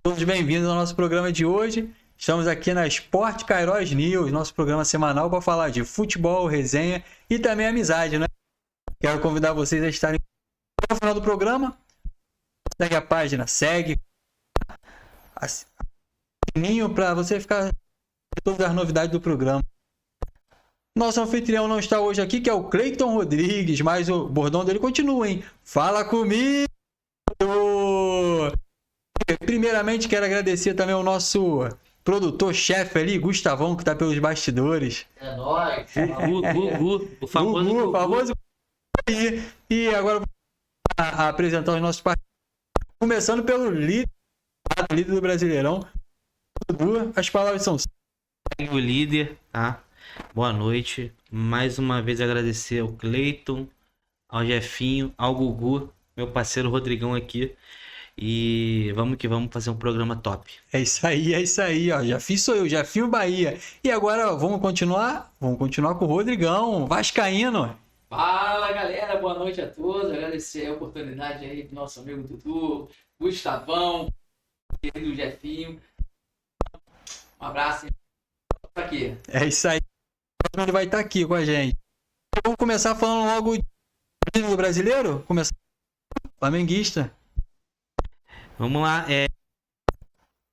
Todos bem-vindos ao nosso programa de hoje. Estamos aqui na Sport Kairos News, nosso programa semanal para falar de futebol, resenha e também amizade, né? Quero convidar vocês a estarem no final do programa. Segue a página, segue o sininho para você ficar com todas as novidades do programa. Nosso anfitrião não está hoje aqui, que é o Cleiton Rodrigues, mas o bordão dele continua, hein? Fala comigo! Primeiramente, quero agradecer também ao nosso produtor-chefe ali, Gustavão, que está pelos bastidores. É nóis. O famoso Gugu, Gugu. famoso aí. E agora vou apresentar os nossos parceiros. Começando pelo líder do Brasileirão. Gugu, as palavras são... O líder, tá? Boa noite. Mais uma vez agradecer ao Cleiton, ao Jefinho, ao Gugu, meu parceiro Rodrigão aqui. E vamos que vamos fazer um programa top. É isso aí, ó. Jafinho sou eu, Jafinho Bahia. E agora vamos continuar com o Rodrigão, vascaíno. Fala galera, boa noite a todos. Agradecer a oportunidade aí do nosso amigo Dudu, Gustavão, querido Jefinho. Um abraço aqui. É isso aí. Ele vai estar aqui com a gente. Vamos começar falando logo do brasileiro? Começar flamenguista. Vamos lá,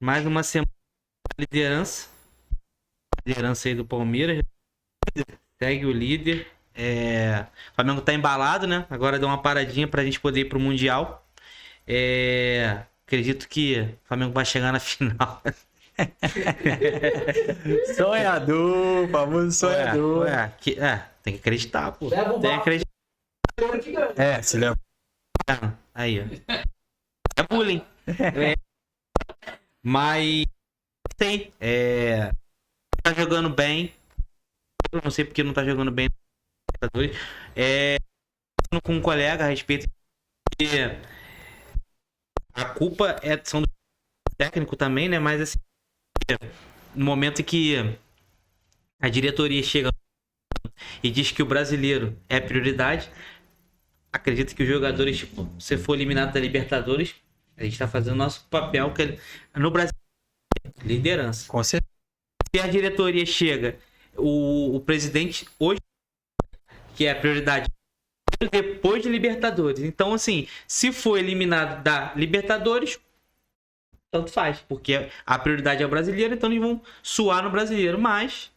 mais uma semana de liderança. Liderança aí do Palmeiras. Segue o líder. O Flamengo tá embalado, né? Agora deu uma paradinha pra gente poder ir pro Mundial. Acredito que o Flamengo vai chegar na final. Sonhador, famoso sonhador. Tem que acreditar, pô. Leva o Tem que acreditar. Se leva. Aí, ó. É bullying. Mas tem. Tá jogando bem. Eu não sei porque não tá jogando bem. Falando com um colega a respeito de a culpa são do técnico também, né? Mas assim, no momento em que a diretoria chega e diz que o brasileiro é prioridade, acredito que os jogadores, tipo, se for eliminado da Libertadores, a gente tá fazendo o nosso papel que no Brasil, liderança. Com certeza. Se a diretoria chega, o presidente hoje, que é a prioridade, depois de Libertadores. Então, assim, se for eliminado da Libertadores, tanto faz, porque a prioridade é o brasileiro, então eles vão suar no brasileiro. Mas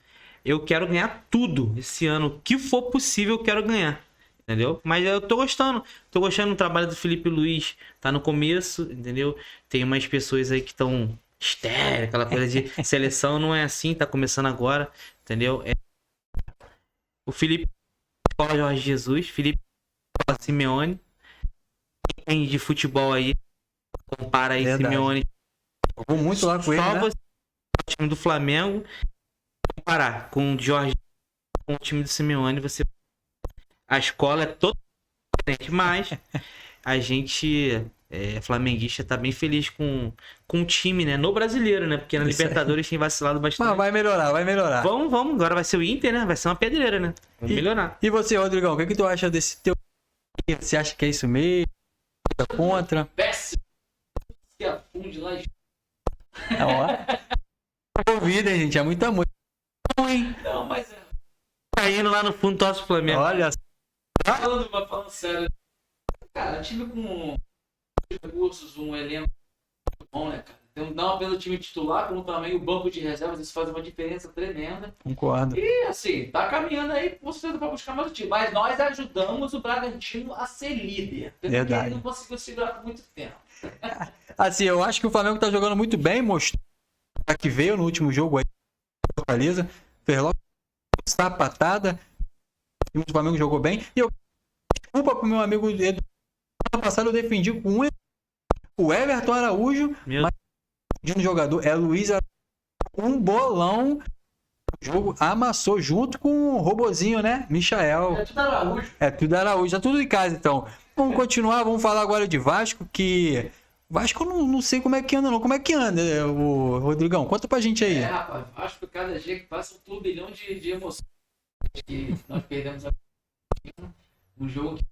eu quero ganhar tudo esse ano. O que for possível, eu quero ganhar. Entendeu? Mas eu tô gostando. Tô gostando do trabalho do Felipe Luiz. Tá no começo, entendeu? Tem umas pessoas aí que estão estéreo, aquela coisa de seleção não é assim, tá começando agora, entendeu? O Felipe Escola Jorge Jesus, Felipe Escola Simeone. Quem tem de futebol aí, compara aí. Verdade. Simeone. Vou muito lá com ele, Só né? você, o time do Flamengo, comparar com o Jorge, com o time do Simeone, você... A escola é totalmente diferente, mas a gente, flamenguista, tá bem feliz com o time, né? No brasileiro, né? Porque na Isso aí. Libertadores tem vacilado bastante. Mas vai melhorar. Vamos. Agora vai ser o Inter, né? Vai ser uma pedreira, né? Vamos melhorar. E você, Rodrigão, o que tu acha desse teu... Você acha que é isso mesmo? Tá contra? Péssimo. Se afunde lá. Convida, gente, é muita música. Não, mas Caindo lá no fundo, torce o Flamengo. Olha, falando sério. Cara, time com recursos, um elenco muito bom, né, cara? Então, não apenas o time titular, como também o banco de reservas, isso faz uma diferença tremenda. concordo. E assim, tá caminhando aí você para buscar mais o time. Mas nós ajudamos o Bragantino a ser líder. Verdade. Ele não conseguiu segurar por muito tempo. Assim, eu acho que o Flamengo tá jogando muito bem, mostrou que veio no último jogo aí, Fortaleza, fez logo sapatada, o Flamengo jogou bem, e eu desculpa pro meu amigo Edu, ano passado eu defendi com o Everton Araújo, Meu mas de um jogador, é Luiz Araújo, um bolão, o jogo amassou junto com o robozinho, né, Michael. É tudo Araújo. É tudo Araújo, tá tudo em casa então. Vamos continuar, vamos falar agora de Vasco, que... Vasco eu não sei como é que anda não. Como é que anda, o Rodrigão? Conta pra gente aí. Rapaz, acho que cada dia que passa um turbilhão de emoções que nós perdemos um jogo que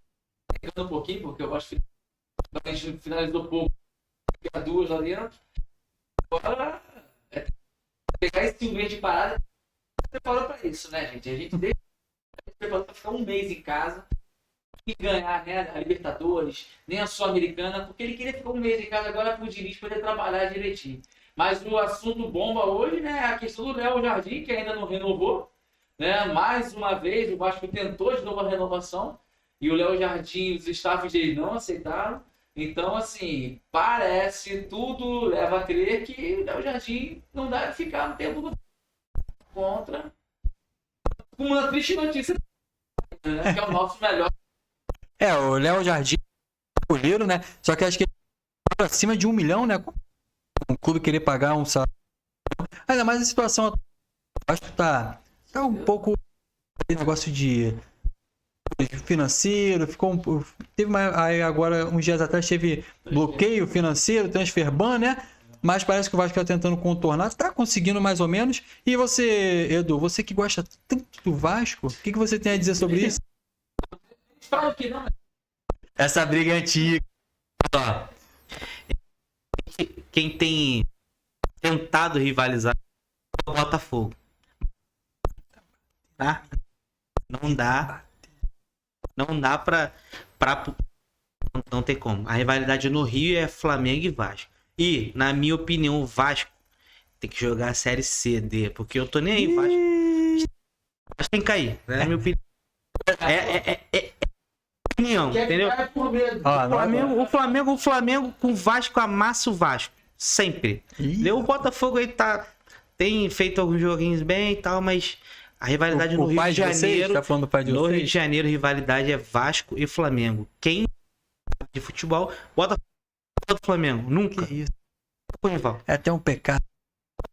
ficando um pouquinho, porque eu acho que a gente finalizou pouco, a duas lá dentro. Agora, pegar esse um mês de parada, preparou pra isso, né, gente? A gente preparou pra ficar um mês em casa e ganhar, né, a Libertadores, nem a Sul-Americana, porque ele queria ficar um mês em casa agora pro Diniz poder trabalhar direitinho. Mas o assunto bomba hoje, né, é a questão do Léo Jardim, que ainda não renovou, né? Mais uma vez, o Vasco tentou de novo a renovação e o Léo Jardim, os staffs dele não aceitaram. Então, assim, parece, tudo leva a crer que o Léo Jardim não deve ficar no tempo do contra uma triste notícia, né? Que é o nosso melhor. O Léo Jardim escolheram, né? Só que acho que acima de 1 milhão, né? Um clube querer pagar um salário. Ainda mais a situação atual. Acho que tá um pouco negócio de financeiro, teve aí agora uns dias atrás teve bloqueio financeiro, transfer ban, né? Mas parece que o Vasco está tentando contornar, está conseguindo mais ou menos. E você, Edu, você que gosta tanto do Vasco, o que você tem a dizer sobre isso? Fala que não. Essa briga é antiga. Ó, quem tem tentado rivalizar é o Botafogo. Tá? Não dá pra não tem como. A rivalidade no Rio é Flamengo e Vasco. E, na minha opinião, o Vasco tem que jogar a Série C, D, porque eu tô nem aí, Vasco tem que cair, né? Na minha opinião. Opinião, entendeu? O Flamengo com o Vasco amassa o Vasco. Sempre. O Botafogo aí tem feito alguns joguinhos bem e tal, mas a rivalidade no Rio de Janeiro. Tá falando do pai de no vocês? Rio de Janeiro, a rivalidade é Vasco e Flamengo. Quem de futebol, Botafogo do Flamengo. Nunca. Que isso? Rival. É até um pecado.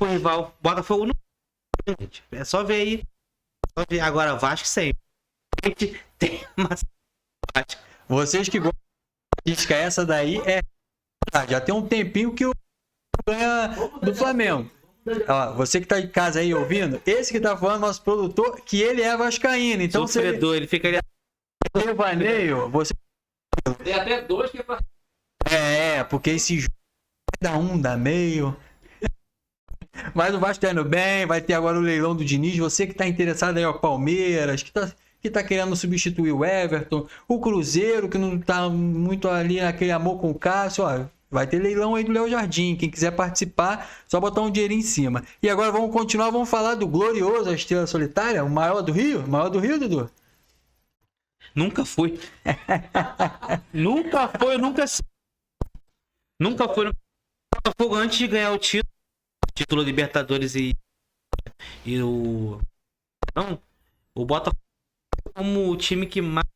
Rival. Botafogo nunca. Gente. É só ver aí. Só ver. Agora, Vasco sempre. A gente tem uma. Vocês que gostam de crítica, essa daí é. Já tem um tempinho que o ganha do Flamengo. Ó, você que tá em casa aí ouvindo, esse que tá falando, nosso produtor, que ele é vascaíno. Então, se ele fica ali. Devaneio, você. Tem até dois que é pra. Porque esse jogo dá meio. Mas o Vasco tá indo bem, vai ter agora o leilão do Diniz. Você que tá interessado aí, ó, Palmeiras, que tá querendo substituir o Everton, o Cruzeiro, que não tá muito ali naquele amor com o Cássio, ó. Vai ter leilão aí do Léo Jardim. Quem quiser participar, só botar um dinheirinho em cima. E agora vamos continuar, vamos falar do glorioso, a Estrela Solitária, o maior do Rio? O maior do Rio, Dudu? Nunca fui. Nunca foi. Nunca foi no Botafogo antes de ganhar o título Libertadores e o. Não, o Botafogo como o time que mais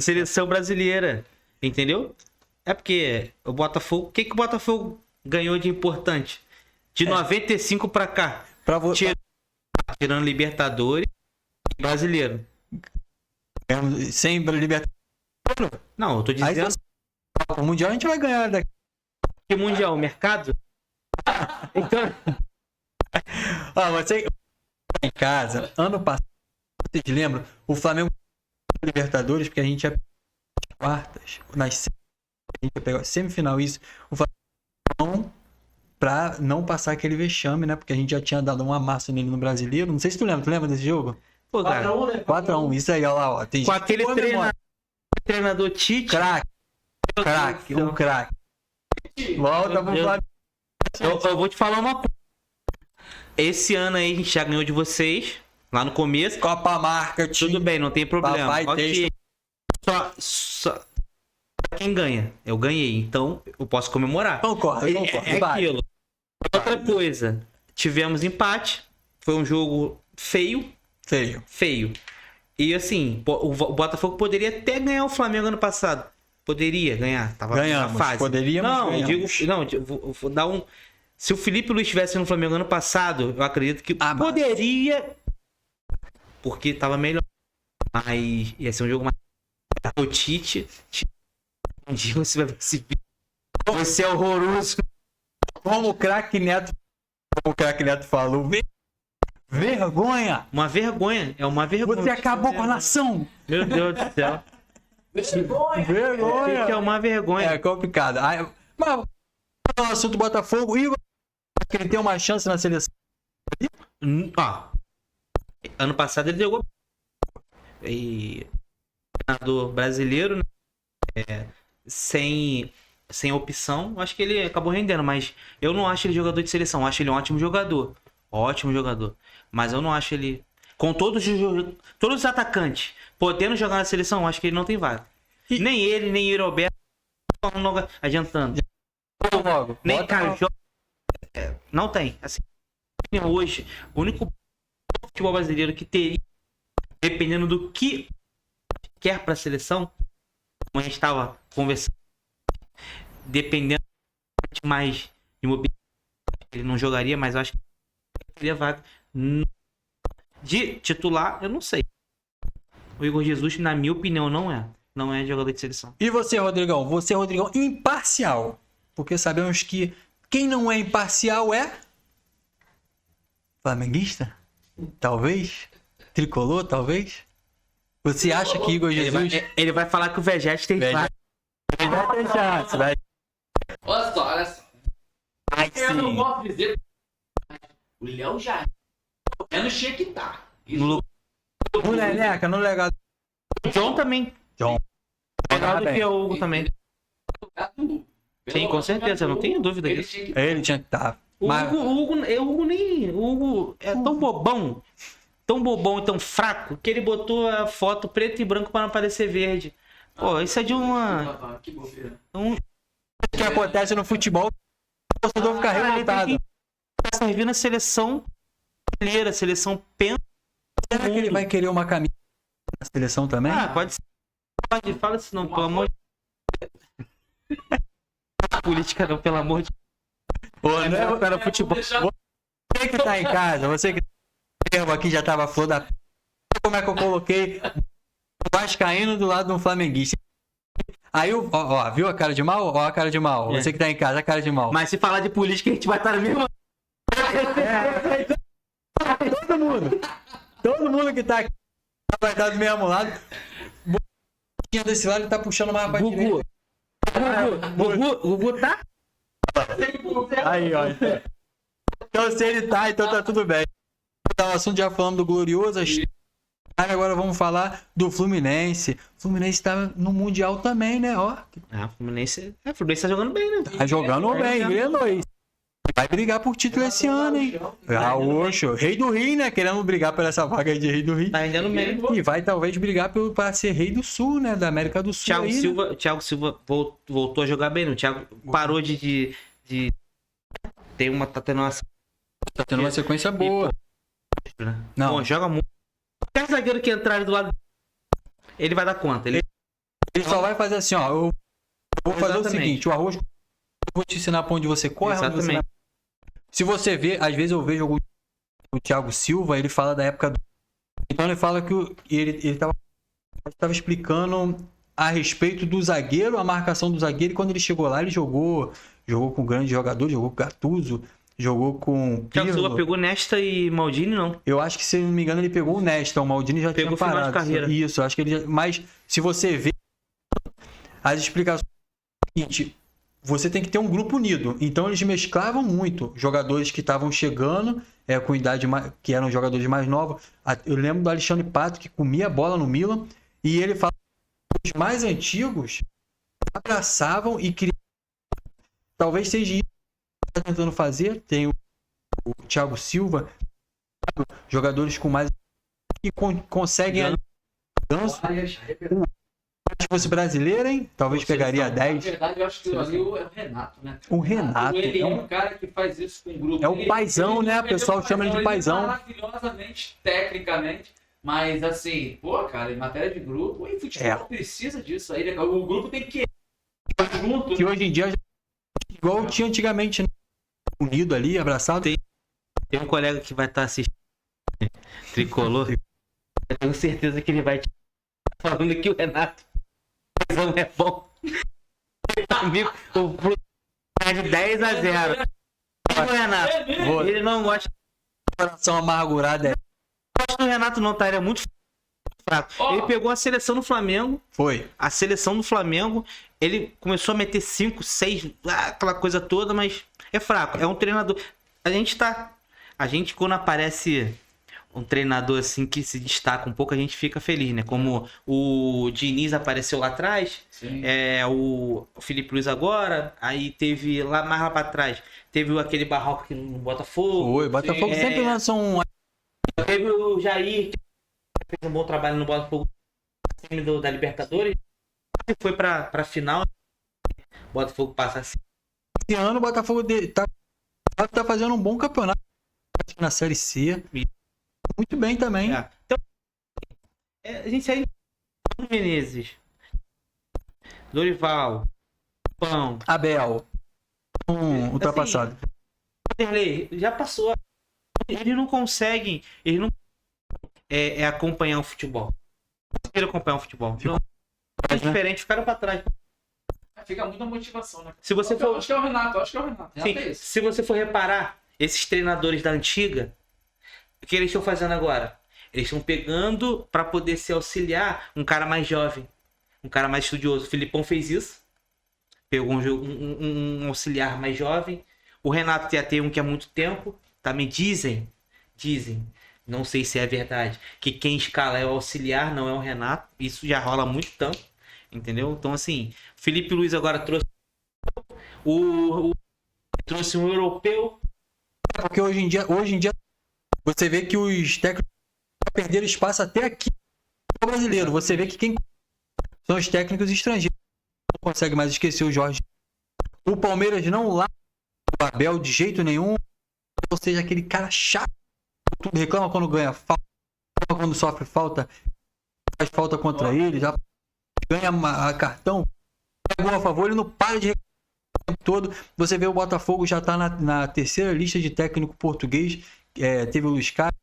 seleção brasileira, entendeu? É porque o Botafogo, o que o Botafogo ganhou de importante? De 95 pra cá, tirando Libertadores e Brasileiro. Sem Libertadores. Não, eu tô dizendo. O Mundial a gente vai ganhar daqui. Que Mundial? O mercado? Então. Você em casa, ano passado, vocês lembram? O Flamengo Libertadores, porque a gente ia quartas, nas a gente ia pegar semifinal, isso. O Flamengo pra não passar aquele vexame, né? Porque a gente já tinha dado uma massa nele no Brasileiro. Não sei se tu lembra desse jogo? Pô, cara, 4-1, isso aí, ó lá, ó. Tem com aquele treinador Tite. Craque, um craque. Volta pro Flamengo. Eu vou te falar uma coisa. Esse ano aí a gente já ganhou de vocês, lá no começo. Copa Marca, tudo bem, não tem problema. Okay. Só quem ganha? Eu ganhei, então eu posso comemorar. Concordo. É aquilo. Outra coisa, tivemos empate, foi um jogo feio. E assim, o Botafogo poderia até ganhar o Flamengo ano passado. Poderia ganhar, tava na fase. Vou dar um. Se o Felipe Luiz estivesse no Flamengo ano passado, eu acredito que poderia. Porque tava melhor. Mas ia ser um jogo mais. O Tite. Um dia você vai se ver. Você é horroroso. Como o craque Neto falou. Vergonha! Uma vergonha. É uma vergonha. Você acabou com a nação! Meu Deus do céu. Vergonha. Que é uma vergonha. É complicado. Aí, mas o assunto Botafogo, e que ele tem uma chance na seleção. Ó, ano passado ele jogou. E treinador brasileiro, né? Sem opção, acho que ele acabou rendendo, mas eu não acho ele jogador de seleção, eu acho ele um ótimo jogador. Ótimo jogador. Mas eu não acho ele. Com todos os atacantes podendo jogar na seleção, eu acho que ele não tem vaga. Nem ele, nem o Roberto adiantando. Logo, Nem bota Cajó. Não tem. Assim, hoje, o único futebol brasileiro que teria, dependendo do que quer para a seleção, como a gente estava conversando, dependendo mais de mobilidade, ele não jogaria, mas eu acho que ele teria vaga. De titular, eu não sei. O Igor Jesus, na minha opinião, não é jogador de seleção. E você, Rodrigão? Você, Rodrigão, imparcial. Porque sabemos que quem não é imparcial é flamenguista? Talvez? Tricolor, talvez? Você acha que Igor Jesus... Ele vai falar que o Vegete tem vaga. Vai ter chance, vai. Olha só. Ai, Eu não sim. posso dizer. O Léo já. Eu não tinha que estar. No O Neneca, no legado. John também. John. Melhor do que o Hugo também. Sim, com Pelo certeza, eu não tenho dúvida ele disso. tinha que- Ele tinha que estar. O Mas... Hugo é tão bobão e tão fraco, que ele botou a foto preto e branco para não parecer verde. Pô, isso é de uma... Que bobeira. O que acontece no futebol, o torcedor fica revoltado. Tá servindo a seleção brasileira, a seleção pensa. Será que ele vai querer uma camisa na seleção também? Ah, pode ser. Pode, fala isso não, pelo amor de política não, pelo amor de Pô, não é... para futebol. Você que tá em casa, você que tá aqui já tava flor da... Como é que eu coloquei o vascaíno do lado de um flamenguista? Aí, ó, viu a cara de mal? Ó a cara de mal. Você que tá em casa, a cara de mal. Mas se falar de política, a gente vai estar no mesmo. Todo mundo que tá aqui vai estar do mesmo lado. O desse lado ele tá puxando mais pra direita. Gugu tá? Aí, ó. Então se ele tá, então tá tudo bem. Então, o assunto já falamos do Glorioso. Agora vamos falar do Fluminense. O Fluminense tá no Mundial também, né? Ó, Ah, o Fluminense tá jogando bem, né? tá jogando bem, engrenou. Vai brigar por título esse ano, hein? Gaúcho, rei do Rio, né? Querendo brigar por essa vaga aí de rei do Rio. Tá rendendo bem. E vai talvez brigar para ser rei do Sul, né? Da América do Sul. Aí, né? Thiago Silva voltou a jogar bem, não? O Thiago parou de tá tendo uma... Tá tendo uma sequência boa. Não. Pô, joga muito. Qualquer zagueiro que entrar do lado, ele vai dar conta. Ele só vai fazer assim, ó. Eu vou fazer o Exatamente. seguinte: o arroz, eu vou te ensinar pra onde você corre. Onde você Exatamente. se você vê, às vezes eu vejo o Thiago Silva, ele fala da época do. Então ele fala que ele tava explicando a respeito do zagueiro, a marcação do zagueiro, e quando ele chegou lá, ele jogou com grandes jogadores, jogou com Gattuso, jogou com Thiago Silva Pirlo. pegou Nesta e Maldini, não. Eu acho que, se não me engano, ele pegou o Nesta. O Maldini já Pegou tinha o final de parado. carreira. Isso, acho que ele já... Mas se você vê as explicações, é o seguinte, você tem que ter um grupo unido. Então eles mesclavam muito jogadores que estavam chegando, com idade que eram jogadores mais novos. Eu lembro do Alexandre Pato, que comia bola no Milan, e ele fala que os mais antigos abraçavam e queriam. Talvez seja isso que está tentando fazer. Tem o Thiago Silva, jogadores com mais que conseguem ali se fosse brasileiro, hein? Talvez pegaria Na 10. verdade, eu acho que ali é o Renato, né? O Renato Ele é é um- um cara que faz isso com o grupo. É o paizão, né? O pessoal chama ele de paizão. Maravilhosamente, tecnicamente. Mas assim, pô, cara, em matéria de grupo, e futebol precisa disso aí, né? O grupo tem que ir junto. Que hoje em dia, igual tinha antigamente, né? Unido ali, abraçado. Tem um colega que vai estar assistindo Tricolor. Eu tenho certeza que ele vai te falando que o Renato não é bom. Amigo, o Fluminense tá de 10-0. O Renato, ele não gosta Coração amargurado. do Renato, não, tá? Ele é muito fraco. Ó. Ele pegou a seleção do Flamengo, Foi. a seleção do Flamengo, ele começou a meter 5, 6, aquela coisa toda, mas é fraco. É um treinador. A gente quando aparece um treinador assim que se destaca um pouco, a gente fica feliz, né? Como o Diniz apareceu lá atrás, Sim. o Felipe Luiz agora, aí teve mais lá pra trás, teve aquele Barroco aqui no Botafogo. Foi. Botafogo Sim. sempre lança um. Teve o Jair, que fez um bom trabalho no Botafogo, time da Libertadores, e foi pra final. O Botafogo passa assim. Esse ano o Botafogo tá fazendo um bom campeonato na Série C. Muito bem também. Então, a gente sai Menezes, Dorival, Pão, Abel. Ultrapassado. Vanderlei, já passou. Eles não conseguem, eles não acompanhar o futebol. Não querem acompanhar o futebol. Não, é diferente, ficaram pra trás. Fica muita motivação, né? Se você for, Acho que é o Renato. Renato sim, é esse. se você for reparar, esses treinadores da antiga, o que eles estão fazendo agora? Eles estão pegando para poder se auxiliar um cara mais jovem, um cara mais estudioso. O Filipão fez isso. Pegou um auxiliar mais jovem. O Renato já tem um que há muito tempo. Também dizem, não sei se é verdade, que quem escala é o auxiliar, não é o Renato. Isso já rola há muito tempo, entendeu? Então, assim, Felipe Luiz agora trouxe trouxe um europeu. Porque hoje em dia você vê que os técnicos perderam espaço até aqui no brasileiro. Você vê que quem são os técnicos estrangeiros. Não consegue mais esquecer o Jorge. O Palmeiras não lá o Abel de jeito nenhum. Ou seja, aquele cara chato. Tudo reclama quando ganha falta, reclama quando sofre falta, faz falta contra ele, já ganha cartão, pega gol a favor, ele não para de reclamar o tempo todo. Você vê o Botafogo já está na terceira lista de técnico português. Teve o Luiz Carlos,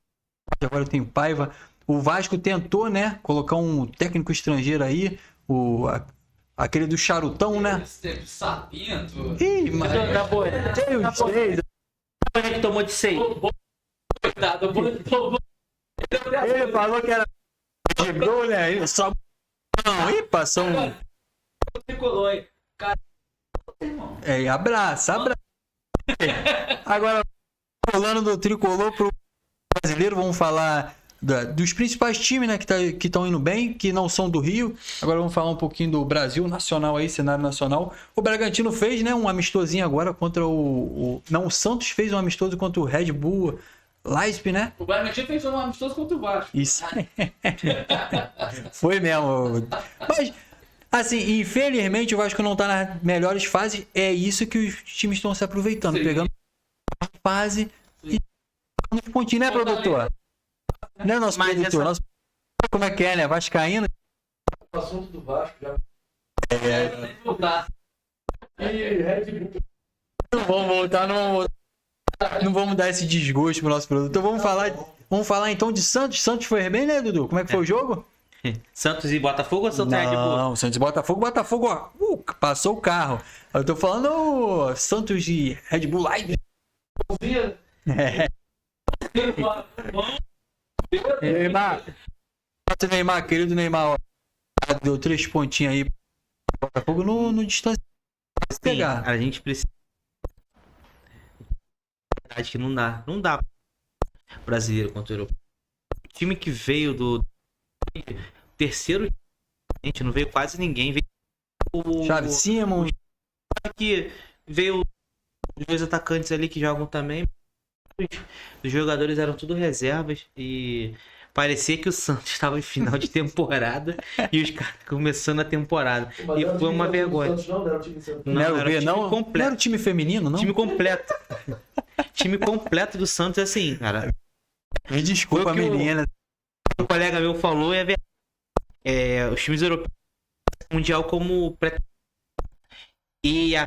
agora tem o Paiva. O Vasco tentou, né, colocar um técnico estrangeiro aí, aquele do Charutão, né? Teve Sapinto. Ih, mas Da boa. tem os três. Que tomou de 6. Coitado, Ele falou que era de gol, né? Ele só não, e passou um. tricolor aí. Cara, irmão. Abraça. Agora, falando do tricolor pro brasileiro, vamos falar dos principais times, né, que estão indo bem, que não são do Rio. Agora vamos falar um pouquinho do Brasil nacional aí, cenário nacional. O Bragantino fez, né, um amistosinho agora contra o Santos fez um amistoso contra o Red Bull Leipzig, né? O Bragantino fez um amistoso contra o Vasco. Isso. Foi mesmo. Mas, assim, infelizmente o Vasco não tá nas melhores fases. É isso que os times estão se aproveitando. Sim. Pegando a fase e nos pontinhos, né, produtor? Não é nosso Mas produtor. Nosso... Como é que é, né? Vascaíno. O assunto do Vasco já. Tem que voltar. E Red Bull. Não vamos voltar. Não vamos dar esse desgosto pro nosso produtor. Vamos falar então de Santos. Santos foi bem, né, Dudu? Como é que foi o jogo? Santos e Botafogo ou Santos e Red Bull? Não, Santos e Botafogo, ó, passou o carro. Eu tô falando Santos e Red Bull Live. Neymar, querido Neymar, ó, deu 3 pontinhos aí. Botafogo no distância. Sim, Pegar. a gente precisa. Verdade que não dá brasileiro contra o europeu. O time que veio do terceiro, a gente não veio quase ninguém. Veio o Chave Simons. que veio os 2 atacantes ali que jogam também. Os jogadores eram tudo reservas e parecia que o Santos estava em final de temporada e os caras começando a temporada. E foi uma vergonha. Não era o time Santos. Não, era o time Não completo. era o time feminino, não? Time completo. Time completo do Santos, assim, cara. Me desculpa, Foi o que menina. Um colega meu falou, é verdade. Os times europeus mundial como e a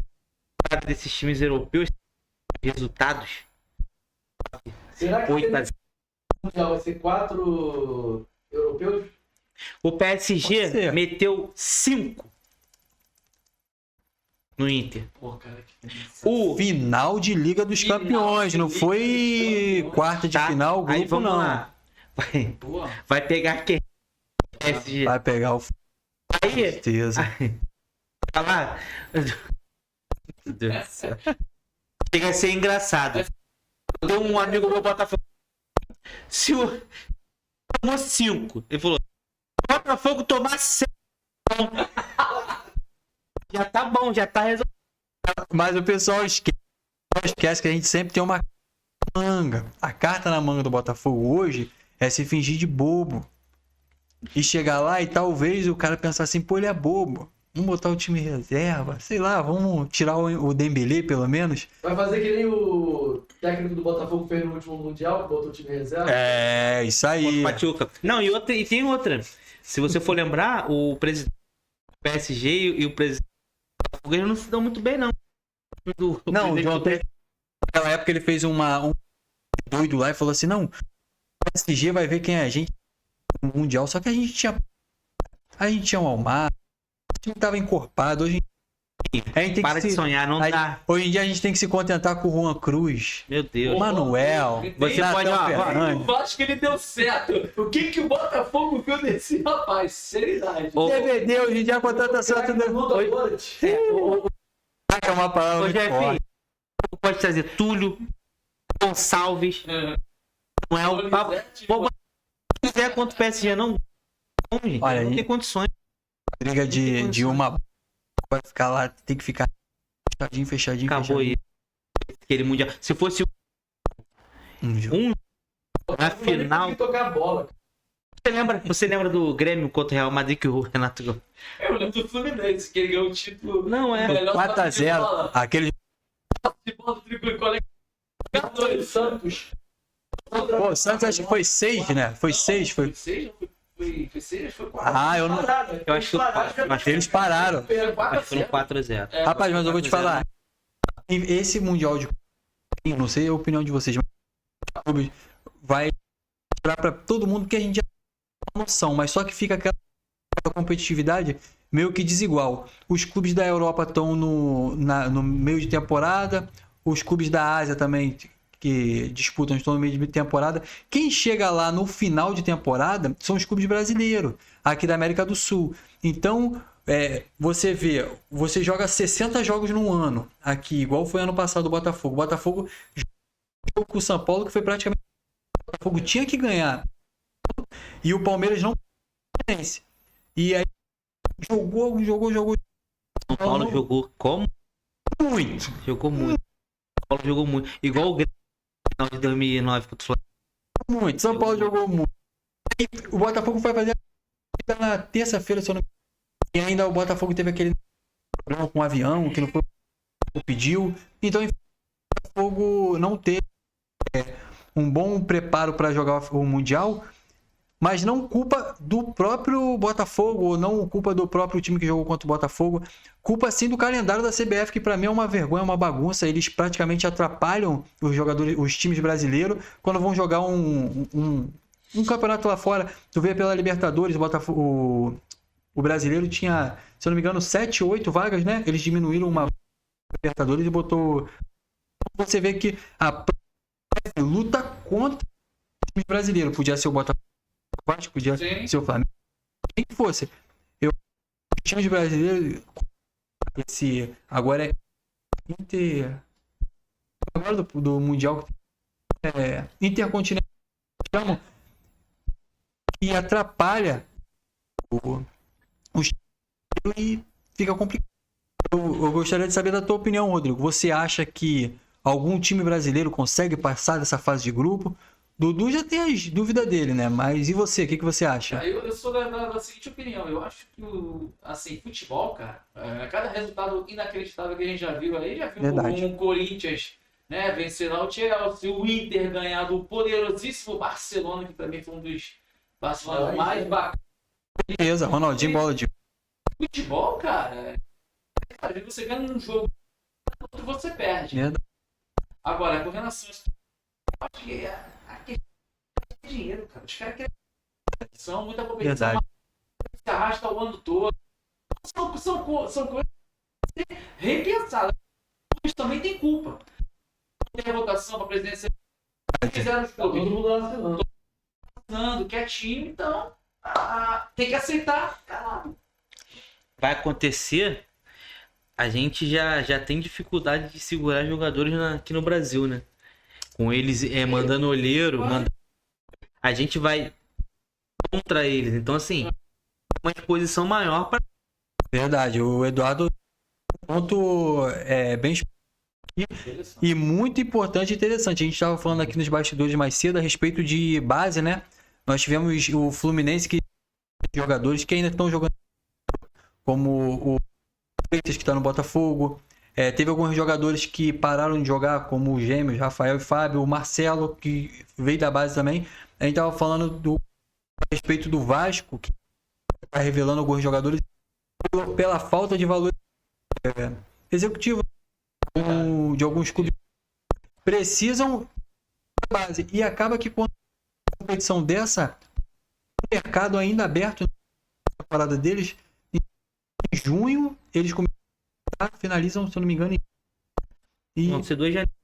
parada desses times europeus resultados Será que 8 a o Mundial vai ser 4 europeus? O Pode PSG ser. meteu 5 no Inter. Pô, cara, que O Final de Liga dos Final Campeões, de não Liga foi dos quarta de tá? final, Aí grupo vamos não. lá. Boa. Vai pegar quem? PSG. Vai pegar o Aí, certeza. falar. Meu Deus do céu. Chega a ser engraçado. Tem um amigo meu Botafogo. Se o. Tomou 5. Ele falou: Botafogo tomar 6. Já tá bom, já tá resolvido. Mas o pessoal esquece que a gente sempre tem uma manga. A carta na manga do Botafogo hoje é se fingir de bobo. E chegar lá e talvez o cara pensar assim, pô, ele é bobo. Vamos botar o time reserva, sei lá, vamos tirar o Dembélé pelo menos. Vai fazer que nem o técnico do Botafogo fez no último Mundial, que botou o time reserva. É, isso aí. Pachuca. Não, e tem outra. Se você for lembrar, o presidente do PSG e o presidente do Botafogo, eles não se dão muito bem, não. Não, o João Pedro, naquela época ele fez um doido lá e falou assim, não, o PSG vai ver quem é a gente no Mundial, só que a gente tinha um Almar, o time tava encorpado, hoje a gente tem Para que de sonhar, não dá. hoje em dia a gente tem que se contentar com o Juan Cruz, Meu Deus. o Manuel, Você Natan pode, ó, Fernandes. Eu acho que ele deu certo. O que o Botafogo viu desse rapaz? Seriedade. Ô, DVD, hoje em dia a contratação é tudo... É uma palavra Ô, muito Jeff, forte. pode trazer Túlio, Gonçalves, não é o papo. Se quiser contra o PSG, não, gente, Olha não aí. tem condições. Briga de uma... Vai ficar lá, tem que ficar fechadinho. Acabou aí. Aquele mundial. Se fosse Um jogo. na final. Tem que tocar a bola. Você lembra do Grêmio contra o Real Madrid que o Renato ganhou? Eu lembro do Fluminense, que ele ganhou o título. Não, é. Melhor 4x0. Aquele... de bola do Tricolor. Santos. Pô, o Santos acho que foi 6, né? Foi 6, foi... Foi 6? Foi 6? Foi 4. Ah, eu não... Eu acho que Eles pararam. acho que foram 4-0. Rapaz, mas eu vou te 4x0. falar. Esse Mundial de... Não sei a opinião de vocês, mas... Vai tirar pra todo mundo que a gente já tem noção, mas só que fica aquela competitividade meio que desigual. Os clubes da Europa estão no meio de temporada, os clubes da Ásia também que disputam estão no meio de temporada. Quem chega lá no final de temporada são os clubes brasileiros, aqui da América do Sul. Então, você vê, você joga 60 jogos num ano, aqui, igual foi ano passado o Botafogo. O Botafogo jogou com o São Paulo, que foi praticamente... O Botafogo tinha que ganhar. E o Palmeiras não vence. E aí, jogou. São Paulo jogou como? Muito. Jogou muito. São Paulo jogou muito. Igual o Grêmio de 2009 contra o Flamengo. Muito. São Paulo jogou muito. E o Botafogo vai fazer na terça-feira, se eu não me engano. E ainda o Botafogo teve aquele problema com o avião, que não foi o que pediu. Então, o Botafogo não teve um bom preparo para jogar o Mundial, mas não culpa do próprio Botafogo, ou não culpa do próprio time que jogou contra o Botafogo, culpa sim do calendário da CBF, que para mim é uma vergonha, uma bagunça. Eles praticamente atrapalham os jogadores, os times brasileiros, quando vão jogar um campeonato lá fora. Tu vê pela Libertadores, o brasileiro tinha, se eu não me engano, 7, 8 vagas, né? Eles diminuíram uma Libertadores e botou... Você vê que a luta contra o time brasileiro. Podia ser o Botafogo, podia ser o Flamengo, quem que fosse. Os times brasileiros, agora é agora do Mundial, Intercontinental, e atrapalha os e fica complicado. Eu gostaria de saber da tua opinião, Rodrigo. Você acha que algum time brasileiro consegue passar dessa fase de grupo? Dudu já tem as dúvidas dele, né? Mas e você? O que você acha? Eu sou da seguinte opinião. Eu acho que assim, futebol, cara, cada resultado inacreditável que a gente já viu aí, já viu Verdade. um Corinthians, né, vencer lá o Chelsea, o Inter ganhar do poderosíssimo Barcelona, que também foi um dos Barcelona mais bacanas. Beleza, Ronaldinho, bola de... Futebol, cara, às vezes você ganha num jogo, outro você perde. Verdade. Agora, com relação a isso, eu acho que a questão é dinheiro, cara. Os caras querem competição, muita competição, Verdade. se arrasta o ano todo. São coisas que tem que ser repensadas. Eles também têm culpa. Tem a votação para a presidência. Fizeram os Todo clubes mundo assinando. quietinho, então tem que aceitar, caralho. Vai acontecer, a gente já tem dificuldade de segurar jogadores aqui no Brasil, né? Com eles mandando olheiro, a gente vai contra eles. Então, assim, uma exposição maior para. Verdade, o Eduardo ponto bem e muito importante e interessante. A gente estava falando aqui nos bastidores mais cedo a respeito de base, né? Nós tivemos o Fluminense que jogadores que ainda estão jogando, como o Freitas que está no Botafogo. Teve alguns jogadores que pararam de jogar, como o Gêmeos, Rafael e Fábio, o Marcelo, que veio da base também. A gente estava falando a respeito do Vasco, que está revelando alguns jogadores pela falta de valor executivo de alguns clubes precisam da base. E acaba que quando uma competição dessa, o mercado ainda aberto na parada deles, em junho, eles finalizam, se eu não me engano, Vão ser 2 janelas.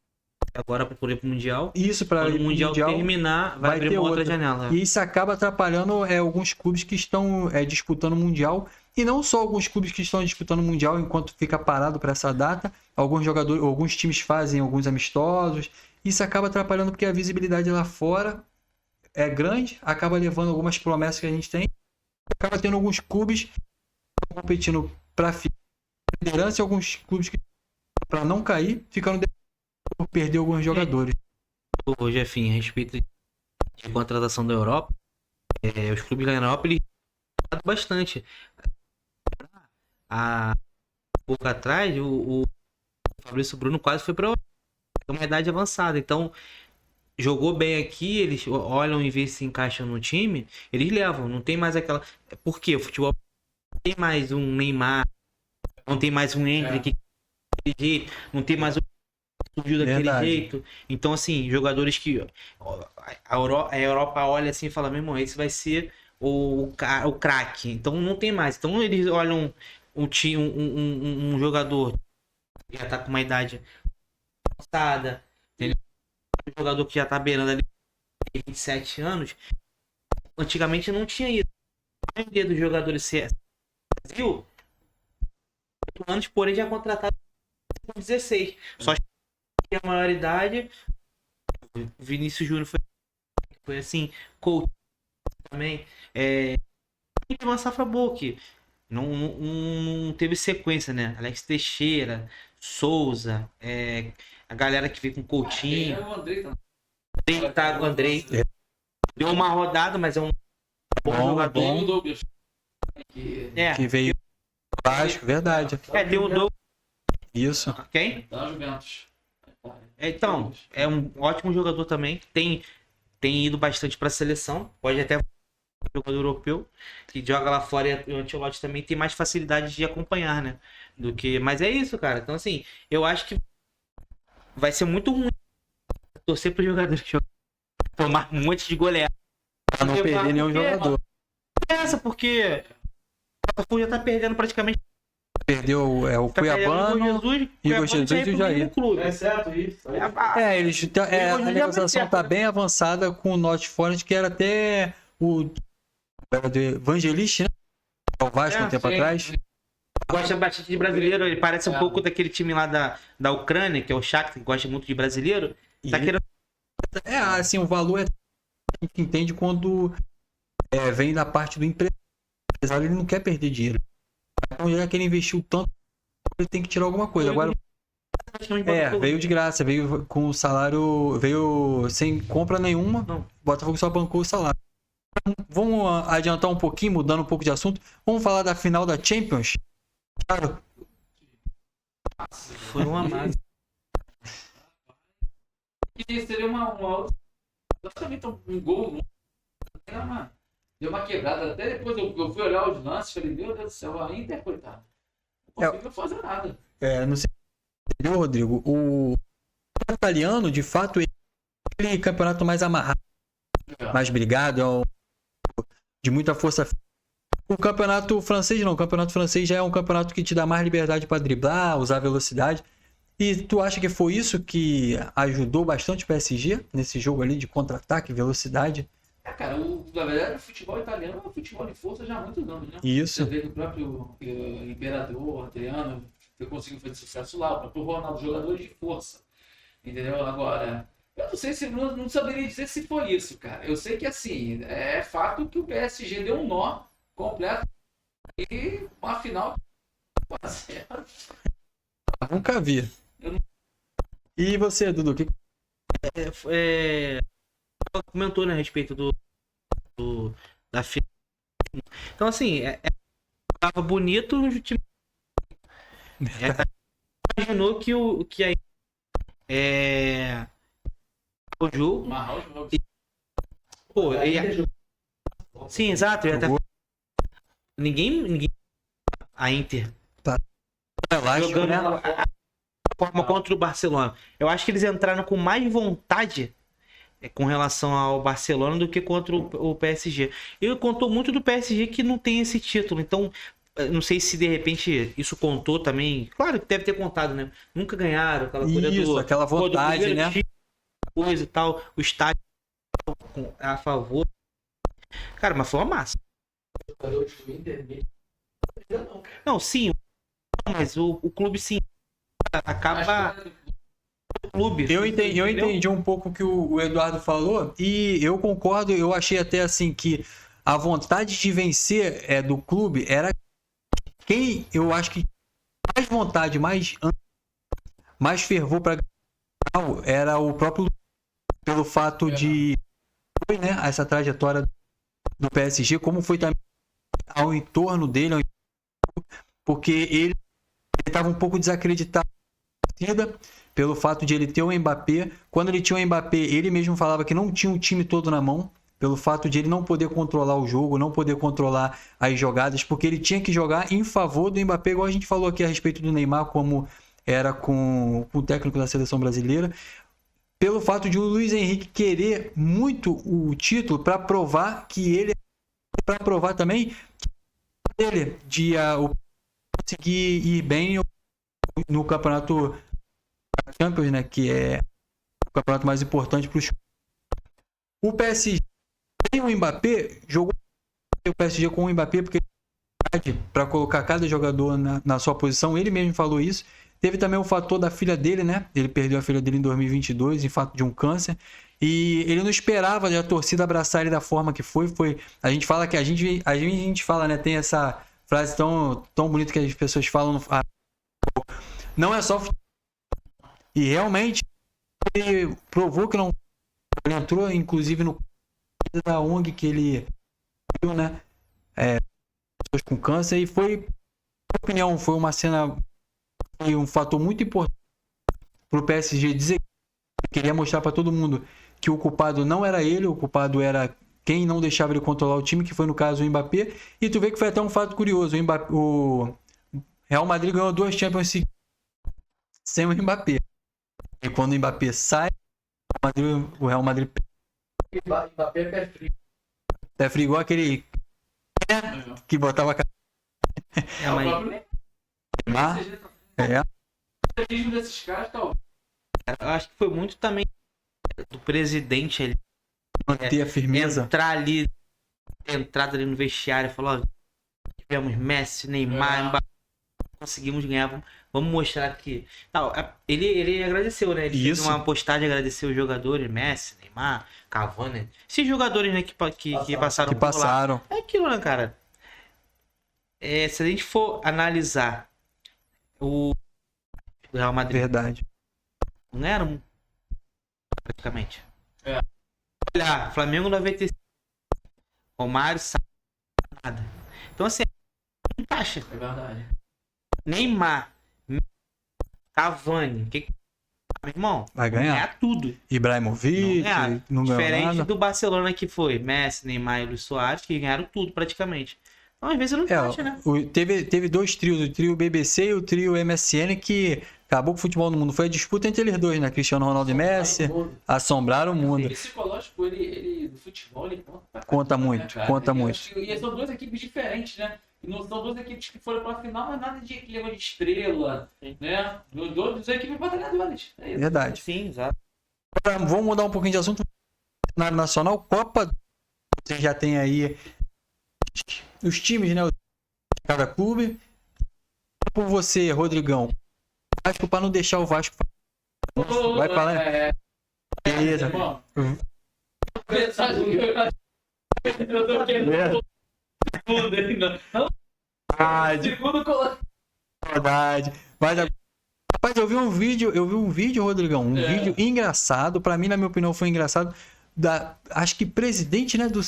Agora para poder ir pro Mundial. Isso, para Quando o Mundial terminar, vai abrir ter uma outra janela. E isso acaba atrapalhando alguns clubes que estão disputando o Mundial. E não só alguns clubes que estão disputando o Mundial enquanto fica parado para essa data. Alguns times fazem alguns amistosos. Isso acaba atrapalhando porque a visibilidade lá fora é grande. Acaba levando algumas promessas que a gente tem. Acaba tendo alguns clubes competindo para liderança e alguns clubes que para não cair, ficando por perder alguns jogadores. Ô, Jefinho, a respeito de contratação da Europa, os clubes da Europa eles bastante. Há pouco atrás, o Fabrício Bruno quase foi para uma idade avançada. Então, jogou bem aqui, eles olham e vê se encaixam no time, eles levam. Não tem mais aquela. Por quê? O futebol não tem mais um Neymar, não tem mais um Endrick daquele jeito, não tem mais um surgiu daquele Verdade. jeito. Então, assim, jogadores que a Europa olha assim e fala, meu irmão, esse vai ser o craque. Então não tem mais. Então eles olham um jogador que já tá com uma idade avançada, entendeu? Um jogador que já tá beirando ali 27 anos. Antigamente não tinha isso. A maioria dos jogadores Brasil 8 anos, porém já contratado com 16. Só que a maioridade, o Vinícius Júnior foi assim, coach também. Teve uma safra boa que não teve sequência, né? Alex Teixeira, Souza, a galera que veio com Coutinho. O André O Andrei. Deu uma rodada, mas é um bom jogador. Tem o Douglas. Que veio do Vasco, verdade. Tem o Douglas. Isso. Quem? Da Juventus. Então, é um ótimo jogador também. Tem ido bastante para a seleção. Pode até jogador europeu que joga lá fora, e o Ancelotti também tem mais facilidade de acompanhar, né? Mas é isso, cara. Então, assim, eu acho que vai ser muito ruim torcer para os jogadores que tomar um monte de goleada. Pra não perder nenhum jogador. Porque o Botafogo já tá perdendo praticamente. Perdeu o Cuiabano, Igor Jesus e o Jair. É certo isso. A negociação tá bem avançada com o Norte Forest, que era até o Evangelista, né? O Vasco um tempo atrás. Gosta bastante de brasileiro, ele parece um pouco daquele time lá da Ucrânia, que é o Shakhtar, que gosta muito de brasileiro. Tá querendo. Assim, o valor a gente entende quando vem da parte do empresário, ele não quer perder dinheiro. Então, já que ele investiu tanto, ele tem que tirar alguma coisa. Agora, veio de graça, veio com o salário, veio sem compra nenhuma. Não. O Botafogo só bancou o salário. Vamos adiantar um pouquinho, mudando um pouco de assunto. Vamos falar da final da Champions? Claro. Foi uma massa. Que seria uma outra. Também um gol. Deu uma quebrada. Até depois eu fui olhar os lances e falei, meu Deus do céu, a Inter, coitado. Não conseguiu fazer nada. Não sei se entendeu, Rodrigo. O italiano, de fato, ele é aquele campeonato mais amarrado, mais brigado, de muita força. O campeonato francês não. O campeonato francês já é um campeonato que te dá mais liberdade para driblar, usar velocidade. E tu acha que foi isso que ajudou bastante o PSG nesse jogo ali de contra-ataque, velocidade? Cara, na verdade, o futebol italiano é um futebol de força já há muitos anos, né? Isso. Você vê que o próprio imperador Adriano conseguiu fazer sucesso lá, o próprio Ronaldo, jogadores de força. Entendeu? Agora, eu não sei se, não saberia dizer se foi isso, cara. Eu sei que, assim, é fato que o PSG deu um nó completo e uma final 1-0. Nunca vi. E você, Dudu? Ela comentou, né, a respeito da final. Então, assim, tava bonito o time. Imaginou que aí o jogo. Amarrar os jogos. Pô, sim, exato. Ninguém. A Inter Elástico, jogando né? a forma contra o Barcelona. Eu acho que eles entraram com mais vontade com relação ao Barcelona do que contra o PSG. Eu contou muito do PSG que não tem esse título, então não sei se de repente isso contou também. Claro que deve ter contado, né? Nunca ganharam, aquela coisa Isso, aquela vontade, do né? título, coisa e tal, o estádio a favor. Cara, mas foi uma massa. Jogador de Inter, não. Não, sim, mas o clube sim acaba o clube. Eu Entendeu? entendi um pouco o que o Eduardo falou e eu concordo. Eu achei até assim que a vontade de vencer do clube era quem eu acho que mais vontade, mais fervor para ganhar era o próprio pelo fato de né, essa trajetória do PSG, como foi também ao entorno dele, porque ele estava um pouco desacreditado pelo fato de ele ter o Mbappé. Quando ele tinha o Mbappé, ele mesmo falava que não tinha o time todo na mão, pelo fato de ele não poder controlar o jogo, não poder controlar as jogadas, porque ele tinha que jogar em favor do Mbappé, igual a gente falou aqui a respeito do Neymar, como era com o técnico da seleção brasileira, pelo fato de o Luiz Henrique querer muito o título para provar que ele, para provar também que ele de conseguir ir bem no campeonato Champions, né, que é o campeonato mais importante para os. O PSG tem o Mbappé, jogou o PSG com o Mbappé porque para colocar cada jogador na sua posição, ele mesmo falou isso. Teve também o fator da filha dele, né? Ele perdeu a filha dele em 2022 em fato de um câncer. E ele não esperava a torcida abraçar ele da forma que foi. A gente fala que a gente fala, né? Tem essa frase tão bonita que as pessoas falam. Não é só futebol. E realmente ele provou que não. Ele entrou, inclusive, no da ONG que ele viu, né? Pessoas com câncer. E foi, na minha opinião, foi uma cena. Foi um fator muito importante para o PSG dizer que queria mostrar para todo mundo que o culpado não era ele, o culpado era quem não deixava ele controlar o time, que foi no caso o Mbappé. E tu vê que foi até um fato curioso, o Real Madrid ganhou 2 Champions seguidas sem o Mbappé. E quando o Mbappé sai, o Real Madrid Mbappé é pé frio. é frio igual aquele que botava a É o próprio Neymar. o desses caras, talvez. Eu acho que foi muito também do presidente ali Manter a firmeza. entrada ali no vestiário, falou, ó, tivemos Messi, Neymar, Mbappé, conseguimos ganhar, vamos mostrar que... Não, ele agradeceu, né? Ele fez uma postagem, agradeceu os jogadores, Messi, Neymar, Cavani, esses jogadores, né, que passaram por lá. É aquilo, né, cara? Se a gente for analisar o Real Madrid, Verdade. não era praticamente. Olha, Flamengo 95. Romário, nada. Então, assim, não encaixa. É verdade. Neymar, Cavani, meu irmão, Vai ganhar tudo. Ibrahimovic, não ganhou Diferente nada. do Barcelona que foi Messi, Neymar e Luis Soares, que ganharam tudo praticamente. Então, às vezes não encaixa, né? Teve 2 trios, o trio BBC e o trio MSN, que acabou com o futebol no mundo. Foi a disputa entre eles dois, né? Cristiano Ronaldo e Messi. Assombraram o mundo. O psicológico, ele do futebol, ele Conta muito, né, conta muito. E são 2 equipes diferentes, né? E não são 2 equipes que foram pra final, mas nada de leva de estrela, né? 2 equipes batalhadoras. É isso. Verdade. Sim, exato. Agora, vamos mudar um pouquinho de assunto. Na Nacional, Copa Você já tem aí os times, né? De cada clube. Por você, Rodrigão. Vasco, para não deixar o Vasco. Vai falar. Beleza. Mensagem que eu tô querendo. Segundo colocado. Saudade. Mas, rapaz, eu vi um vídeo, Rodrigão, um vídeo engraçado, pra mim, na minha opinião, foi engraçado, acho que presidente, né, do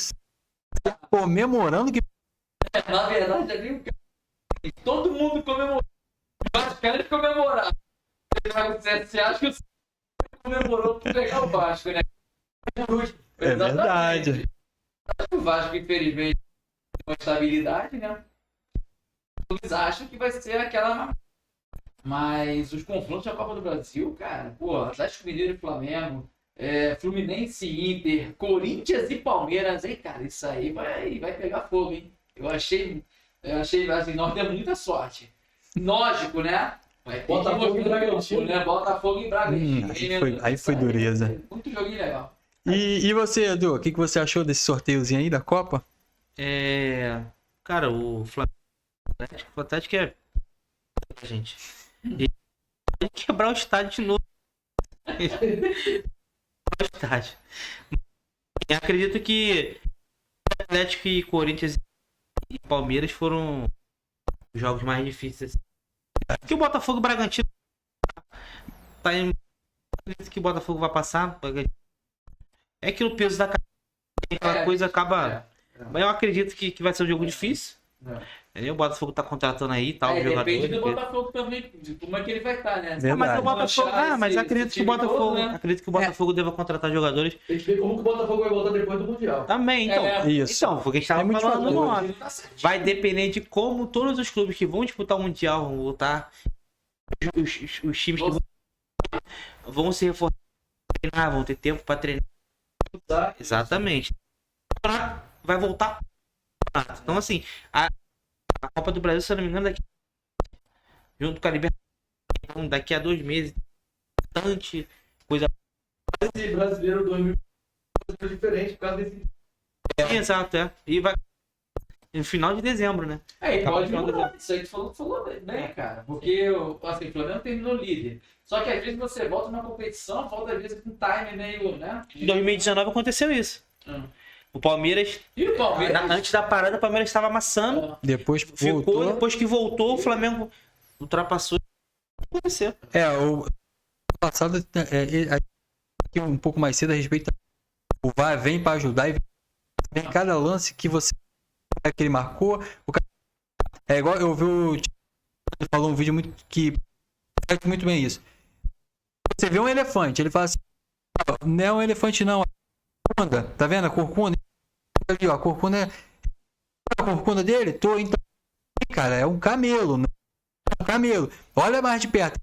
comemorando que... Na verdade, ali todo mundo comemorou. Os caras comemoraram. Você acha que o comemorou por pegar o Vasco, né? É verdade. O Vasco, infelizmente, tem uma estabilidade, né? Eles acham que vai ser aquela. Mas os confrontos da Copa do Brasil, cara, pô, Atlético Mineiro e Flamengo, Fluminense e Inter, Corinthians e Palmeiras, hein, cara, isso aí vai pegar fogo, hein? Eu achei assim, nós demos muita sorte. Lógico, né? Vai ter Botafogo e Bragantino, né? Botafogo e Bragantino. Aí foi dureza. Muito joguinho legal. E você, Edu, o que você achou desse sorteiozinho aí da Copa? Cara, o Atlético é... Gente. E tem que quebrar o estádio de novo. O estádio. Eu acredito que Atlético e Corinthians e Palmeiras foram os jogos mais difíceis. Que o Botafogo e o Bragantino tá em... Acredito que o Botafogo vai passar. É que o peso da aquela coisa acaba. Mas eu acredito que vai ser um jogo difícil. O Botafogo tá contratando aí tal jogador. Depende do Botafogo também, de como é que ele vai estar, né? Mas o Botafogo. Mas Acredito que o Botafogo. né? Acredito que o Botafogo deva contratar jogadores. Tem que ver como que o Botafogo vai voltar depois do Mundial. Também, então. Isso. Então, porque a gente tava Tem muito falando no fator. off. Vai depender de como todos os clubes que vão disputar o Mundial vão voltar. Os times que vão se reforçar, treinar, vão ter tempo pra treinar. Exatamente. Vai voltar. Então, assim, a Copa do Brasil, se eu não me engano, junto com a Libertadores, daqui a 2 meses, bastante coisa. Esse brasileiro 2000 é diferente por causa desse. Exato, E vai no final de dezembro, né? Pode mudar. Isso aí que tu falou bem, cara. Porque o Flamengo terminou líder. Só que às vezes você volta numa competição, volta às vezes com time meio, né? Em 2019 aconteceu isso. O Palmeiras, E o Palmeiras? antes da parada, o Palmeiras estava amassando. Depois Ficou, voltou. depois que voltou, o Flamengo ultrapassou. Aconteceu. O passado aqui um pouco mais cedo a respeito. O VAR vem para ajudar e vem cada lance que você que ele marcou. É igual eu vi ele falou um vídeo que faz muito bem isso. Você vê um elefante, ele fala assim: não é um elefante, não. Corcunda, tá vendo? A corcunda. Ali, ó, a corcunda dele? Então, cara, é um camelo, né? É um camelo. Olha mais de perto.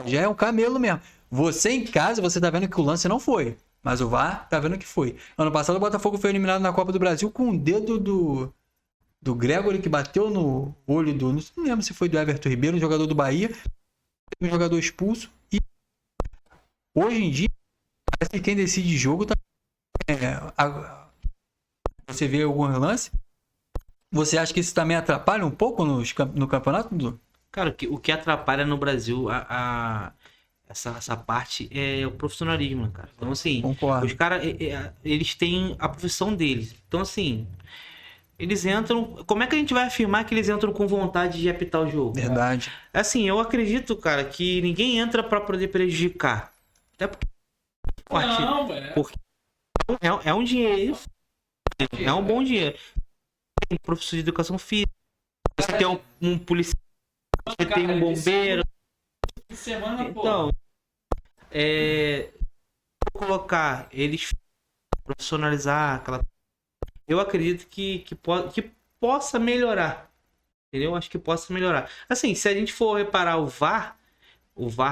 Já é um camelo mesmo. Você em casa, você tá vendo que o lance não foi. Mas o VAR tá vendo que foi. Ano passado o Botafogo foi eliminado na Copa do Brasil com o dedo do Gregory que bateu no olho do... Não lembro se foi do Everton Ribeiro, um jogador do Bahia. Um jogador expulso. E hoje em dia, parece que quem decide jogo tá... Você vê algum lance? Você acha que isso também atrapalha um pouco no campeonato, Dudu? Cara, o que atrapalha no Brasil essa parte é o profissionalismo, né, cara. Então, assim, Concordo. os caras, eles têm a profissão deles. Então, assim, eles entram... Como é que a gente vai afirmar que eles entram com vontade de apitar o jogo? Verdade. Assim, eu acredito, cara, que ninguém entra pra poder prejudicar. Até porque... Não, velho. Porque é um dinheiro. É um bom dinheiro. Tem um professor de educação física. Você tem um policial. Você tem um bombeiro. Semana, Então, vou colocar eles profissionalizar aquela. Eu acredito que possa melhorar. Entendeu? Acho que possa melhorar. Assim, se a gente for reparar o VAR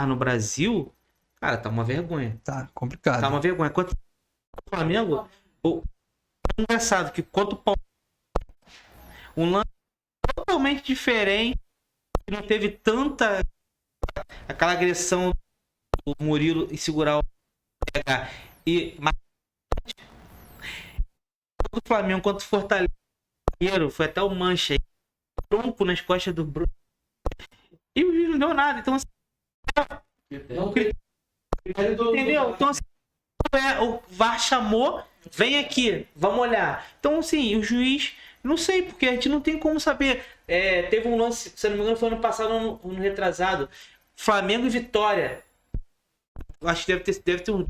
no Brasil, cara, tá uma vergonha. Tá complicado. Tá uma vergonha. Quanto o Flamengo, é engraçado que quanto o Palmeiras, um lance totalmente diferente, não teve tanta aquela agressão do Murilo e segurar o pegar. do Flamengo contra o Fortaleza. Foi até o mancha aí. Tronco nas costas do Bruno. E o juiz não deu nada. Então, assim, Não tem critério do... entendeu? Então, assim, o VAR chamou, vem aqui, vamos olhar. Então, assim, o juiz, não sei, porque a gente não tem como saber. Teve um lance, se não me engano, foi ano passado, no retrasado. Flamengo e Vitória. Eu acho que deve ter um.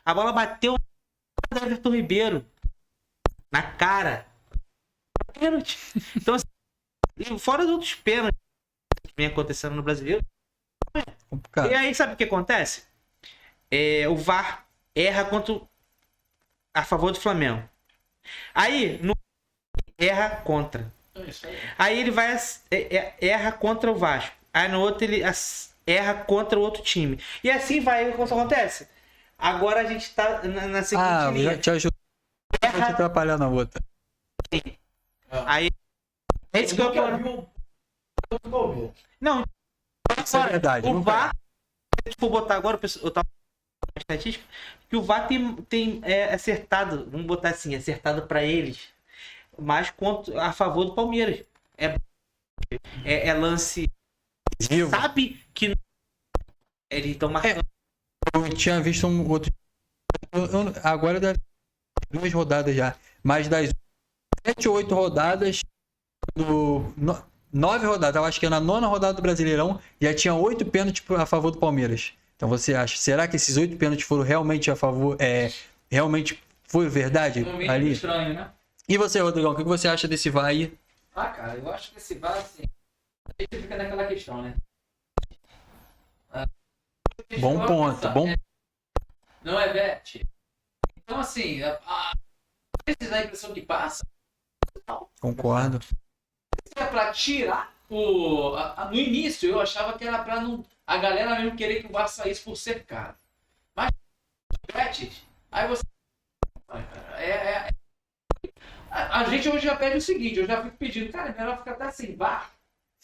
A bola bateu no Everton Ribeiro. Na cara. Pênalti. Então, assim, e fora os outros pênaltis que vem acontecendo no brasileiro. Complicado. E aí, sabe o que acontece? O VAR erra a favor do Flamengo. Aí, erra contra. Aí ele vai erra contra o Vasco. Aí no outro ele erra contra o outro time. E assim vai, como isso acontece. Agora a gente tá na seguinte linha. Já te ajudo. Não vou te atrapalhar na outra. Aí, é isso que eu quero. Não, Isso é verdade. o nunca- VAR, se for botar agora, eu tava na estatística, que o VAR tem acertado, vamos botar assim, acertado pra eles, mais a favor do Palmeiras. É lance, Vivo. sabe que eles estão marcando. Eu tinha visto um outro. Agora deve ter 2 rodadas já. Mas das 7 ou 8 rodadas. 9 rodadas. Eu acho que na 9ª rodada do Brasileirão já tinha 8 pênaltis a favor do Palmeiras. Então você acha? Será que esses 8 pênaltis foram realmente a favor? Realmente foi verdade Um meio ali? estranho, né? E você, Rodrigão, o que você acha desse VAR aí? Ah, cara, eu acho que esse VAR, assim, a gente fica naquela questão, né? Bom ponto. Bom. Não é bet. Então, assim, vezes a impressão que passa Concordo. é pra tirar no início eu achava que era pra não, a galera mesmo querer que o VAR saísse por ser caro. Mas bet, aí você a gente hoje já pede o seguinte, eu já fico pedindo, cara, é melhor ficar até sem VAR.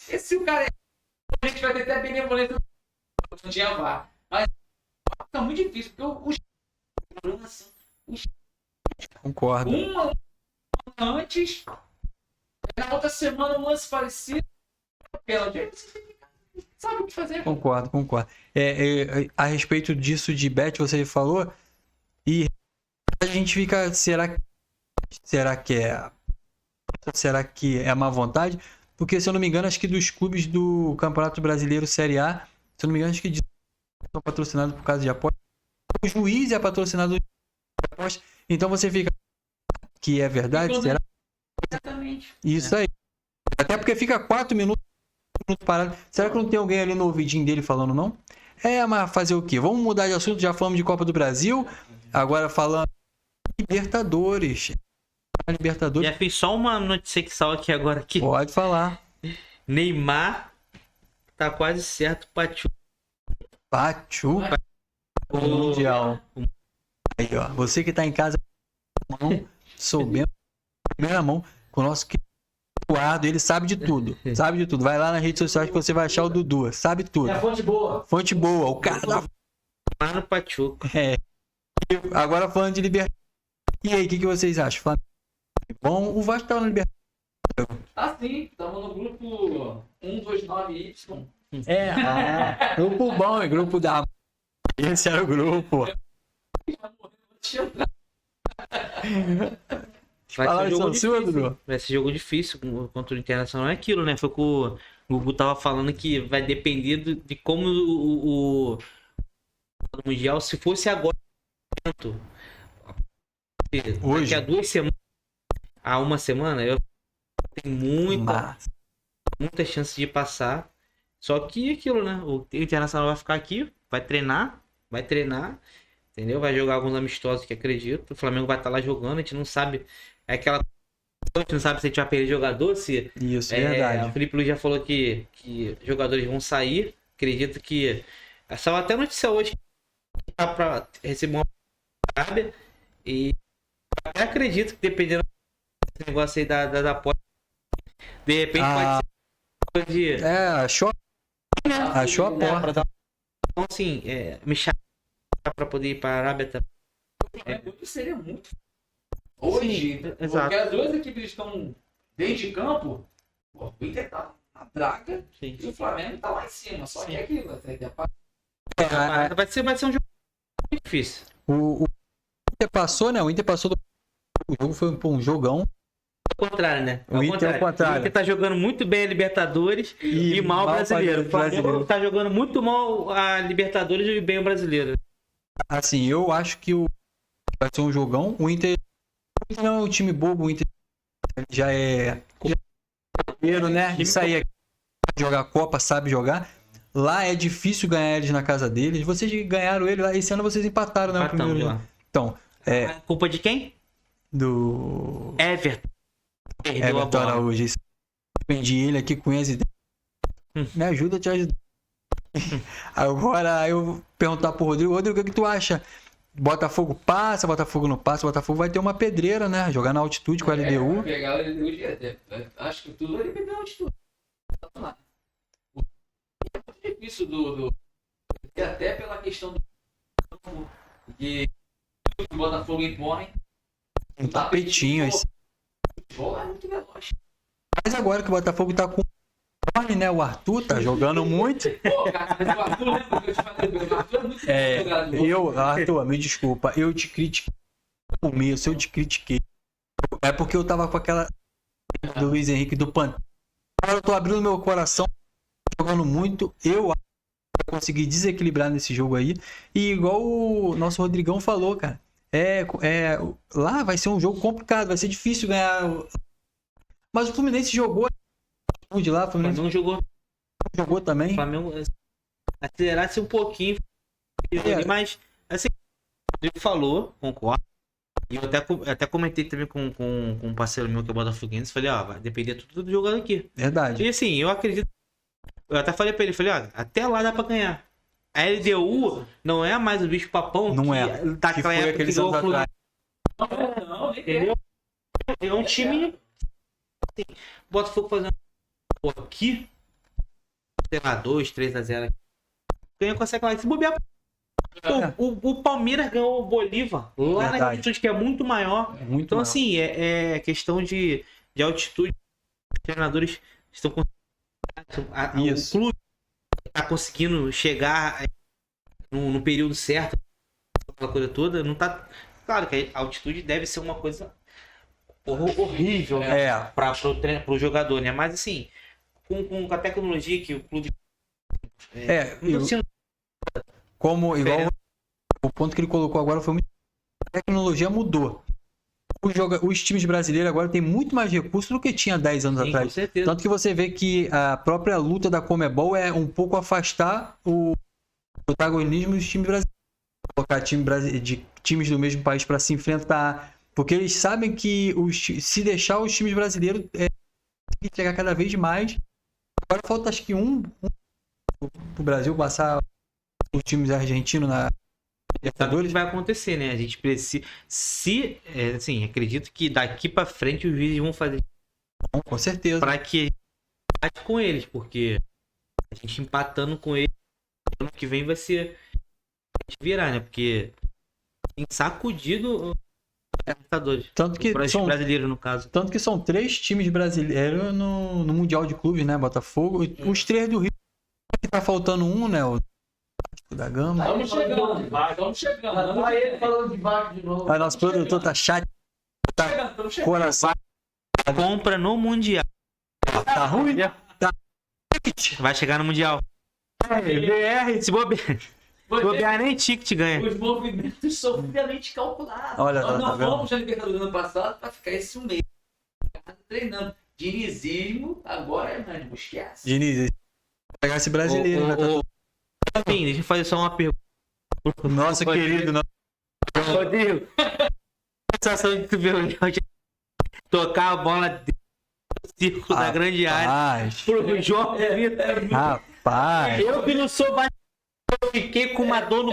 E se o cara a gente vai ter até benevolência não tinha VAR. Mas tá muito difícil, porque os Concordo. uma antes, na outra semana um lance parecido, pênalti. Sabe o que fazer? Concordo. A respeito disso de bet, você falou, e a gente fica, será que é má vontade? Porque, se eu não me engano, acho que dos clubes do Campeonato Brasileiro Série A, se eu não me engano, acho que são patrocinados por causa de aposta. O juiz é patrocinado por aposta. Então você fica que é verdade? Será? Exatamente. Isso aí. Até porque fica 4 minutos parado. Será que não tem alguém ali no ouvidinho dele falando, não? Mas fazer o quê? Vamos mudar de assunto. Já falamos de Copa do Brasil. Agora falando Libertadores. Já fiz só uma notícia que saiu aqui agora. Aqui. Pode falar. Neymar tá quase certo pra Pachu o Mundial. Aí, ó. Você que tá em casa, soubendo, primeira mão, com o nosso Eduardo, ele sabe de tudo. Sabe de tudo. Vai lá nas redes sociais que você vai achar o Dudu. Sabe tudo. É a fonte boa. Fonte boa. O cara da. Neymar no Pachuca. Agora falando de Libertadores. E aí, o que vocês acham? Flamengo bom? O Vasco tava na Libertadores. Ah, sim. Estamos no grupo 129Y. Grupo bom, é grupo da. Esse era o grupo. Falaram isso ao seu, Dudu? Vai ser jogo difícil contra o Internacional. É aquilo, né? Foi que o Gugu tava falando que vai depender de como o Mundial, se fosse agora, Hoje. daqui a 2 semanas, a uma semana, eu tenho muita chance de passar. Só que aquilo, né? O Internacional vai ficar aqui, vai treinar, entendeu? Vai jogar alguns amistosos que acredito. O Flamengo vai estar lá jogando, a gente não sabe. É aquela. A gente não sabe se a gente vai perder jogador, se. Isso, verdade. O Felipe Luiz já falou que jogadores vão sair. Acredito que. Saiu até notícia hoje que tá pra receber uma Arábia. E até acredito que dependendo desse negócio aí da aposta, de repente pode ser de. Achou a porta. Então, assim, me chamar pra poder ir pra Arábia também. Seria muito. Hoje, Sim, porque exato. as duas equipes estão dentro de campo, pô, o Inter tá na draga Sim. e o Flamengo tá lá em cima. Só que Sim. é aquilo, até que a Vai ser um jogo muito difícil. O Inter passou, né? O Inter passou do. O jogo foi um jogão. Ao contrário, né? O Inter é o contrário. O Inter tá jogando muito bem a Libertadores e mal o brasileiro. O Flamengo tá jogando muito mal a Libertadores e bem o brasileiro. Assim, eu acho que vai ser um jogão. O Inter não é um time bobo, o Inter já é primeiro, né? Isso aí é jogar Copa, sabe jogar. Lá é difícil ganhar eles na casa deles. Vocês ganharam ele lá. Esse ano vocês empataram, né? O Empatamos primeiro lá. jogo. Então, A culpa de quem? do Everton. Perdeu a Everton bola. Araújo. Defendi ele aqui com as ideias. Me ajuda a te ajudar. Agora eu vou perguntar pro Rodrigo. Rodrigo, o que tu acha? Botafogo passa, Botafogo não passa, Botafogo vai ter uma pedreira, né? Jogar na altitude com a LDU. pegar o LDU direto. Acho que tudo vai depender da altitude. Vamos lá. O é muito difícil e até pela questão do que o Botafogo impõe. Um tapetinho. Esse. O futebol é muito veloz. Mas agora que o Botafogo tá com o Rony, né? O Arthur tá jogando muito. Pô, cara, mas o Arthur, lembra que eu te falei? O Arthur é muito bom. Arthur, me desculpa, eu te critiquei no começo, eu te critiquei. É porque eu tava com aquela do Luiz Henrique do Pan. Agora eu tô abrindo meu coração, jogando muito. Eu acho que vou conseguir desequilibrar nesse jogo aí. E igual o nosso Rodrigão falou, cara. Lá vai ser um jogo complicado, vai ser difícil ganhar. Mas o Fluminense jogou de lá, o O Fluminense Flamengo jogou. também. O Flamengo acelerasse um pouquinho. Mas, assim, ele falou, concordo. E eu até comentei também com um parceiro meu que é botafoguense. Falei, ó, vai depender tudo do jogador aqui. Verdade. E assim, eu acredito. Eu até falei pra ele, falei, ó, até lá dá pra ganhar. A LDU não é mais o bicho papão Não que é. daquela Que foi época aqueles que ganhou anos o atrás. Fluminense, Não, nem entendeu? É um time. Assim, Botafogo fazendo aqui, sei lá, 2-3-0. Ganha, consegue lá. Se bobear. O Palmeiras ganhou o Bolívar lá Verdade. na altitude que é muito maior. Muito Então, maior. assim, é questão de altitude. Os treinadores estão conseguindo. O Isso. clube está conseguindo chegar no período certo. Aquela coisa toda. Não tá. Claro que a altitude deve ser uma coisa horrível, né? Para o jogador, né? Mas, assim, com a tecnologia que o clube. Não tô sendo Como igual o ponto que ele colocou agora foi muito. A tecnologia mudou. Os times brasileiros agora têm muito mais recursos do que tinha 10 anos Sim, atrás. com certeza. Tanto que você vê que a própria luta da Conmebol é um pouco afastar o protagonismo dos times brasileiros. Colocar times do mesmo país para se enfrentar. Porque eles sabem que se deixar os times brasileiros entregar cada vez mais. Agora falta acho que pro Brasil passar os times argentinos na Sabe o que Libertadores. vai acontecer, né? A gente precisa. Assim, acredito que daqui pra frente os juízes vão fazer Com certeza. pra que a gente empate com eles, porque a gente empatando com eles, ano que vem vai ser a gente virar, né? Porque tem sacudido os Libertadores. Tanto que Os brasileiros, no caso. Tanto que são 3 times brasileiros no Mundial de Clubes, né? Botafogo. Os 3 do Rio. Que tá faltando um, né? O da Gama. Estamos chegando. Lá ele falando de vaca de novo. Aí nosso produtor tá chato. Estamos chegando. Coração. Compra no Mundial. Tá ruim. Tá. Vai chegar no Mundial. VR. Se bobear, nem ticket ganha. Os movimentos são friamente calculados. Olha, Nós tá não vendo? fomos na Libertadores do ano passado para ficar esse mês treinando. Dinizismo, agora é mano, esquece. Diniz, vou pegar esse brasileiro. né? Enfim, deixa eu fazer só uma pergunta. Nosso querido. Rodrigo, a sensação de tu ver o Léo tocar a bola dentro do círculo da grande área pro João Vitor. Rapaz. Eu que não sou mais. Eu fiquei com uma dor no.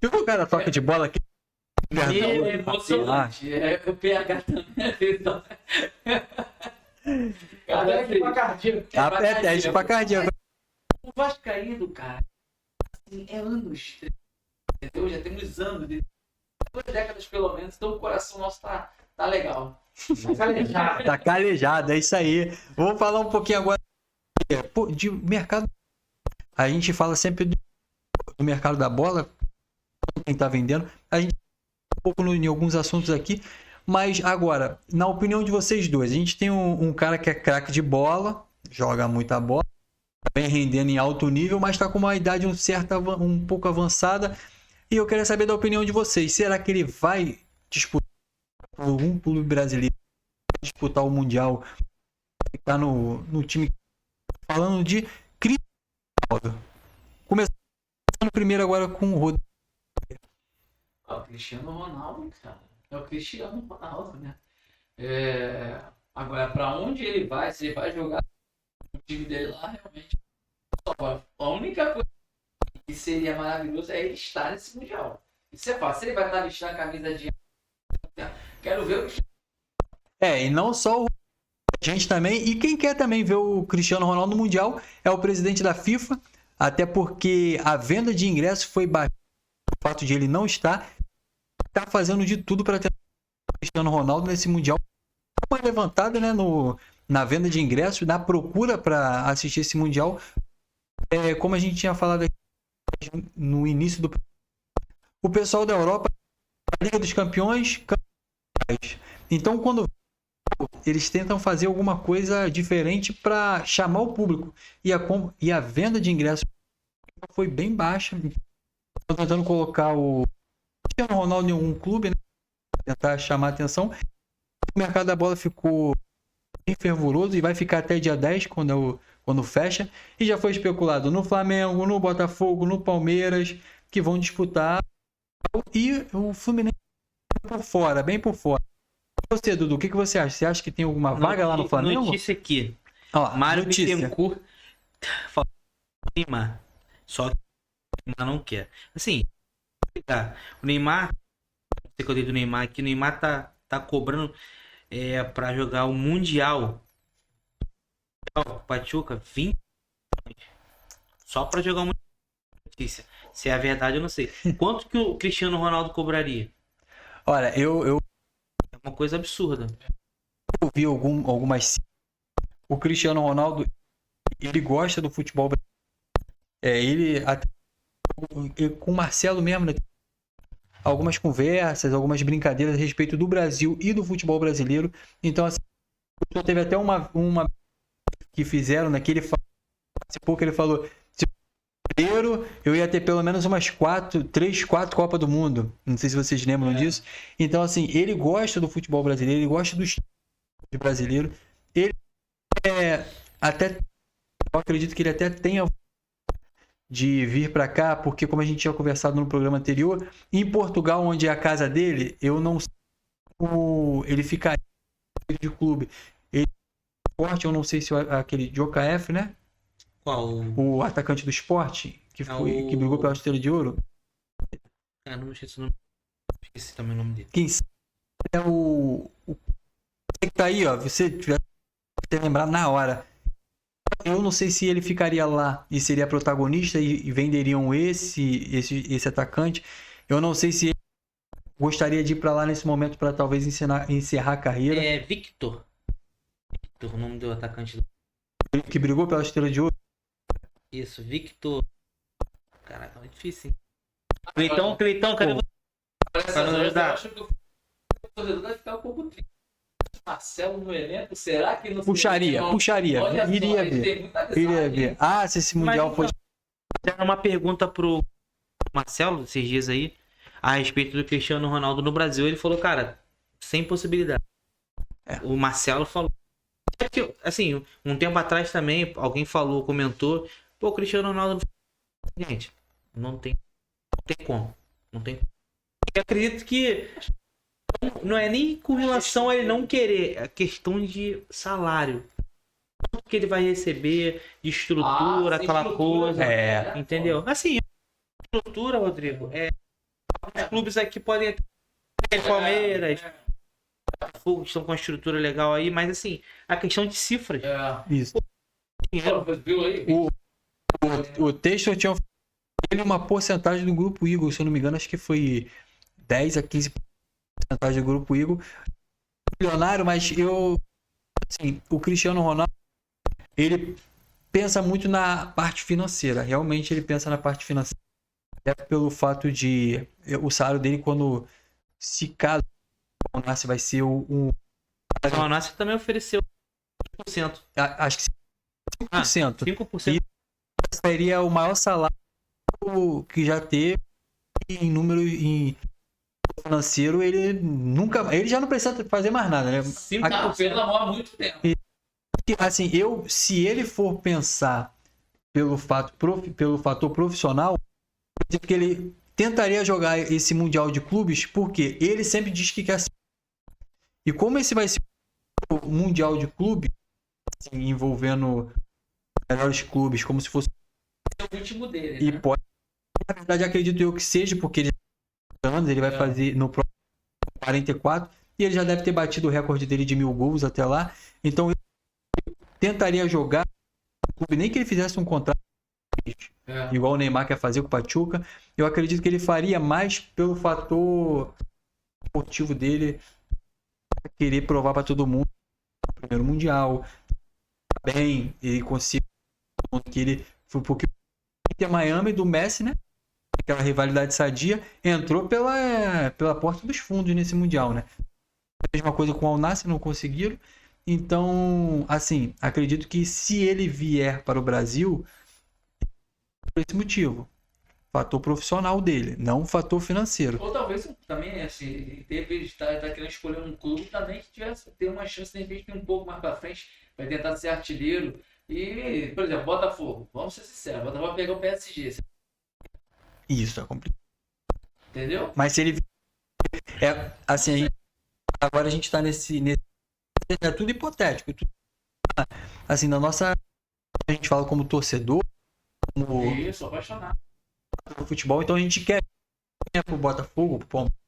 Viu que o cara toca de bola aqui? É emocionante. O PH também. Cara, Até aqui pra cardíaco. É de pra cardíaco. O Vascaíno, cara, assim, é anos. Entendeu? Já temos anos, 2 décadas pelo menos, então o coração nosso tá Tá legal. Tá calejado, é isso aí. Vamos falar um pouquinho agora de mercado. A gente fala sempre do mercado da bola, quem tá vendendo. A gente um pouco em alguns assuntos aqui, mas agora, na opinião de vocês dois, a gente tem um cara que é craque de bola, joga muita bola, vem rendendo em alto nível, mas está com uma idade um pouco avançada. E eu queria saber da opinião de vocês. Será que ele vai disputar por algum clube brasileiro, disputar o Mundial, ficar no time? Falando de Cristiano Ronaldo. Começando primeiro agora com o Rodrigo. É o Cristiano Ronaldo, cara. É o Cristiano Ronaldo, né? Agora, pra onde ele vai, se ele vai jogar o time dele lá, realmente. A única coisa que seria maravilhoso é ele estar nesse Mundial. Isso é fácil. Se ele vai estar vestindo a camisa de. Quero ver o Cristiano. E não só a gente também. E quem quer também ver o Cristiano Ronaldo no Mundial é o presidente da FIFA. Até porque a venda de ingressos foi baixada. O fato de ele não estar, está fazendo de tudo para ter o Cristiano Ronaldo nesse Mundial. Uma levantada, né, na venda de ingressos, na procura para assistir esse Mundial. Como a gente tinha falado aqui no início do. O pessoal da Europa, a Liga dos Campeões. Então, quando eles tentam fazer alguma coisa diferente para chamar o público. E a venda de ingressos foi bem baixa. Estão tentando colocar o Cristiano Ronaldo em algum clube, né? Tentar chamar a atenção. O mercado da bola ficou bem fervoroso e vai ficar até dia 10, quando fecha. E já foi especulado no Flamengo, no Botafogo, no Palmeiras, que vão disputar. E o Fluminense por fora, bem por fora. Você, Dudu, o que você acha? Você acha que tem alguma vaga lá no Flamengo? Notícia aqui. Ó, Mário notícia. Bittencourt falou do Neymar. Só que o Neymar não quer. Assim, o Neymar, eu dei do Neymar aqui, o Neymar tá cobrando pra jogar o Mundial. Pachuca, 20 só pra jogar uma notícia. Se é a verdade, eu não sei. Quanto que o Cristiano Ronaldo cobraria? Olha, eu É uma coisa absurda. vi algumas. O Cristiano Ronaldo, ele gosta do futebol brasileiro. Ele até com o Marcelo mesmo, né? Algumas conversas, algumas brincadeiras a respeito do Brasil e do futebol brasileiro. Então, assim, teve até uma que fizeram, né? Que ele participou, que ele falou: se brasileiro, eu ia ter pelo menos umas 3, 4 Copas do Mundo. Não sei se vocês lembram disso. Então, assim, ele gosta do futebol brasileiro, ele gosta do estilo brasileiro. Ele até, eu acredito que ele até tenha de vir para cá, porque como a gente tinha conversado no programa anterior, em Portugal, onde é a casa dele, eu não sei ele ficaria de clube. Ele forte, eu não sei se aquele Djokovic, né? Qual? O atacante do esporte, que que brigou pela Estrela de Ouro. Não sei se o nome. Esqueci também o nome dele. Quem sabe é o que tá aí, ó. Você tiver lembrar na hora. Eu não sei se ele ficaria lá e seria protagonista e venderiam esse atacante. Eu não sei se ele gostaria de ir para lá nesse momento para talvez encerrar a carreira. É Victor, o nome do atacante. Que brigou pela Estrela de Ouro. Isso, Victor. Caraca, é muito difícil, hein? Cleitão, cadê você? Pra não ajudar. Eu acho que o torcedor vai ficar um pouco triste. Marcelo no elenco, será que não Puxaria. Olha só, Iria ele ver. tem muita amizade, Iria hein? ver. Ah, se esse Mundial fosse. Fizeram uma pergunta pro Marcelo esses dias aí a respeito do Cristiano Ronaldo no Brasil. Ele falou, cara, sem possibilidade. O Marcelo falou. Assim, um tempo atrás também, alguém comentou, pô, o Cristiano Ronaldo. Gente, não tem como. Não tem. Eu acredito que não é nem com relação a ele não querer, é questão de salário. Quanto que ele vai receber, de estrutura, aquela coisa. Entendeu? Assim, estrutura, Rodrigo, os clubes aqui podem ter Palmeiras, Botafogo, estão com uma estrutura legal aí, mas assim, a questão de cifras. Isso. Dinheiro. Viu aí? O texto tinha ele uma porcentagem do Grupo Eagle, se eu não me engano, acho que foi 10 a 15% do Grupo Eagle. milionário, mas assim, o Cristiano Ronaldo, ele pensa muito na parte financeira. Realmente ele pensa na parte financeira. Até pelo fato de o salário dele, quando se caso o Al Nassr vai ser O Al-Nassr também ofereceu 5%. acho que 5%. 5%. E seria o maior salário que já teve em número em financeiro. Ele já não precisa fazer mais nada, né? 5% pelo amor há muito tempo. Assim, se ele for pensar pelo fator profissional, eu acredito que ele tentaria jogar esse Mundial de Clubes, porque ele sempre diz que quer ser. E como esse vai ser o Mundial de Clubes, assim, envolvendo melhores clubes, como se fosse É o ritmo dele, e né? pode, na verdade, acredito eu que seja, porque ele vai fazer no próximo 44 e ele já deve ter batido o recorde dele de 1000 gols até lá. Então ele tentaria jogar no clube, nem que ele fizesse um contrato igual o Neymar quer fazer com o Pachuca. Eu acredito que ele faria mais pelo fator esportivo dele, querer provar para todo mundo o primeiro mundial, bem, ele conseguiu que ele foi um pouquinho Inter Miami do Messi, né? Aquela rivalidade sadia, entrou pela porta dos fundos nesse mundial, né? A mesma coisa com o Al Nassr, não conseguiram. Então, assim, acredito que se ele vier para o Brasil, por esse motivo, fator profissional dele, não fator financeiro. Ou talvez também, assim, de repente tá querendo escolher um clube também que tivesse ter uma chance de repente um pouco mais pra frente, vai tentar ser artilheiro. E, por exemplo, Botafogo, vamos ser sinceros, Botafogo vai pegar o PSG, Isso é complicado. entendeu? Mas se ele assim, agora a gente tá nesse é tudo hipotético. Assim, na nossa a gente fala como torcedor, como Isso, apaixonado. no futebol, então a gente quer pro Botafogo, pro Palmeiras,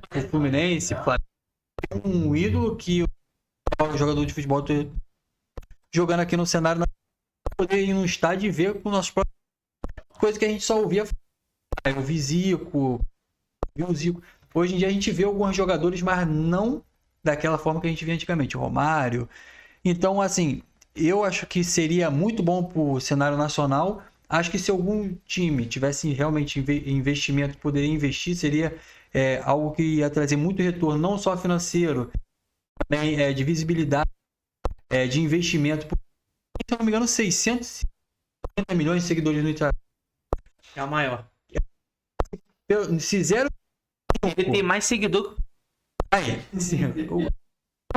pro Fluminense, pro Flamengo, um ídolo que o jogador de futebol tá jogando aqui no cenário, poder ir no estádio e ver com nossos próprios coisas que a gente só ouvia falar. Eu vi Zico, viu o Zico. Hoje em dia a gente vê alguns jogadores, mas não daquela forma que a gente via antigamente, o Romário. Então, assim, eu acho que seria muito bom pro cenário nacional. Acho que se algum time tivesse realmente investimento, poderia investir, seria algo que ia trazer muito retorno, não só financeiro, também de visibilidade, de investimento. Se eu não me engano, 650 milhões de seguidores no Instagram. É o maior. Se zero... Ele tem mais seguidor. Aí, o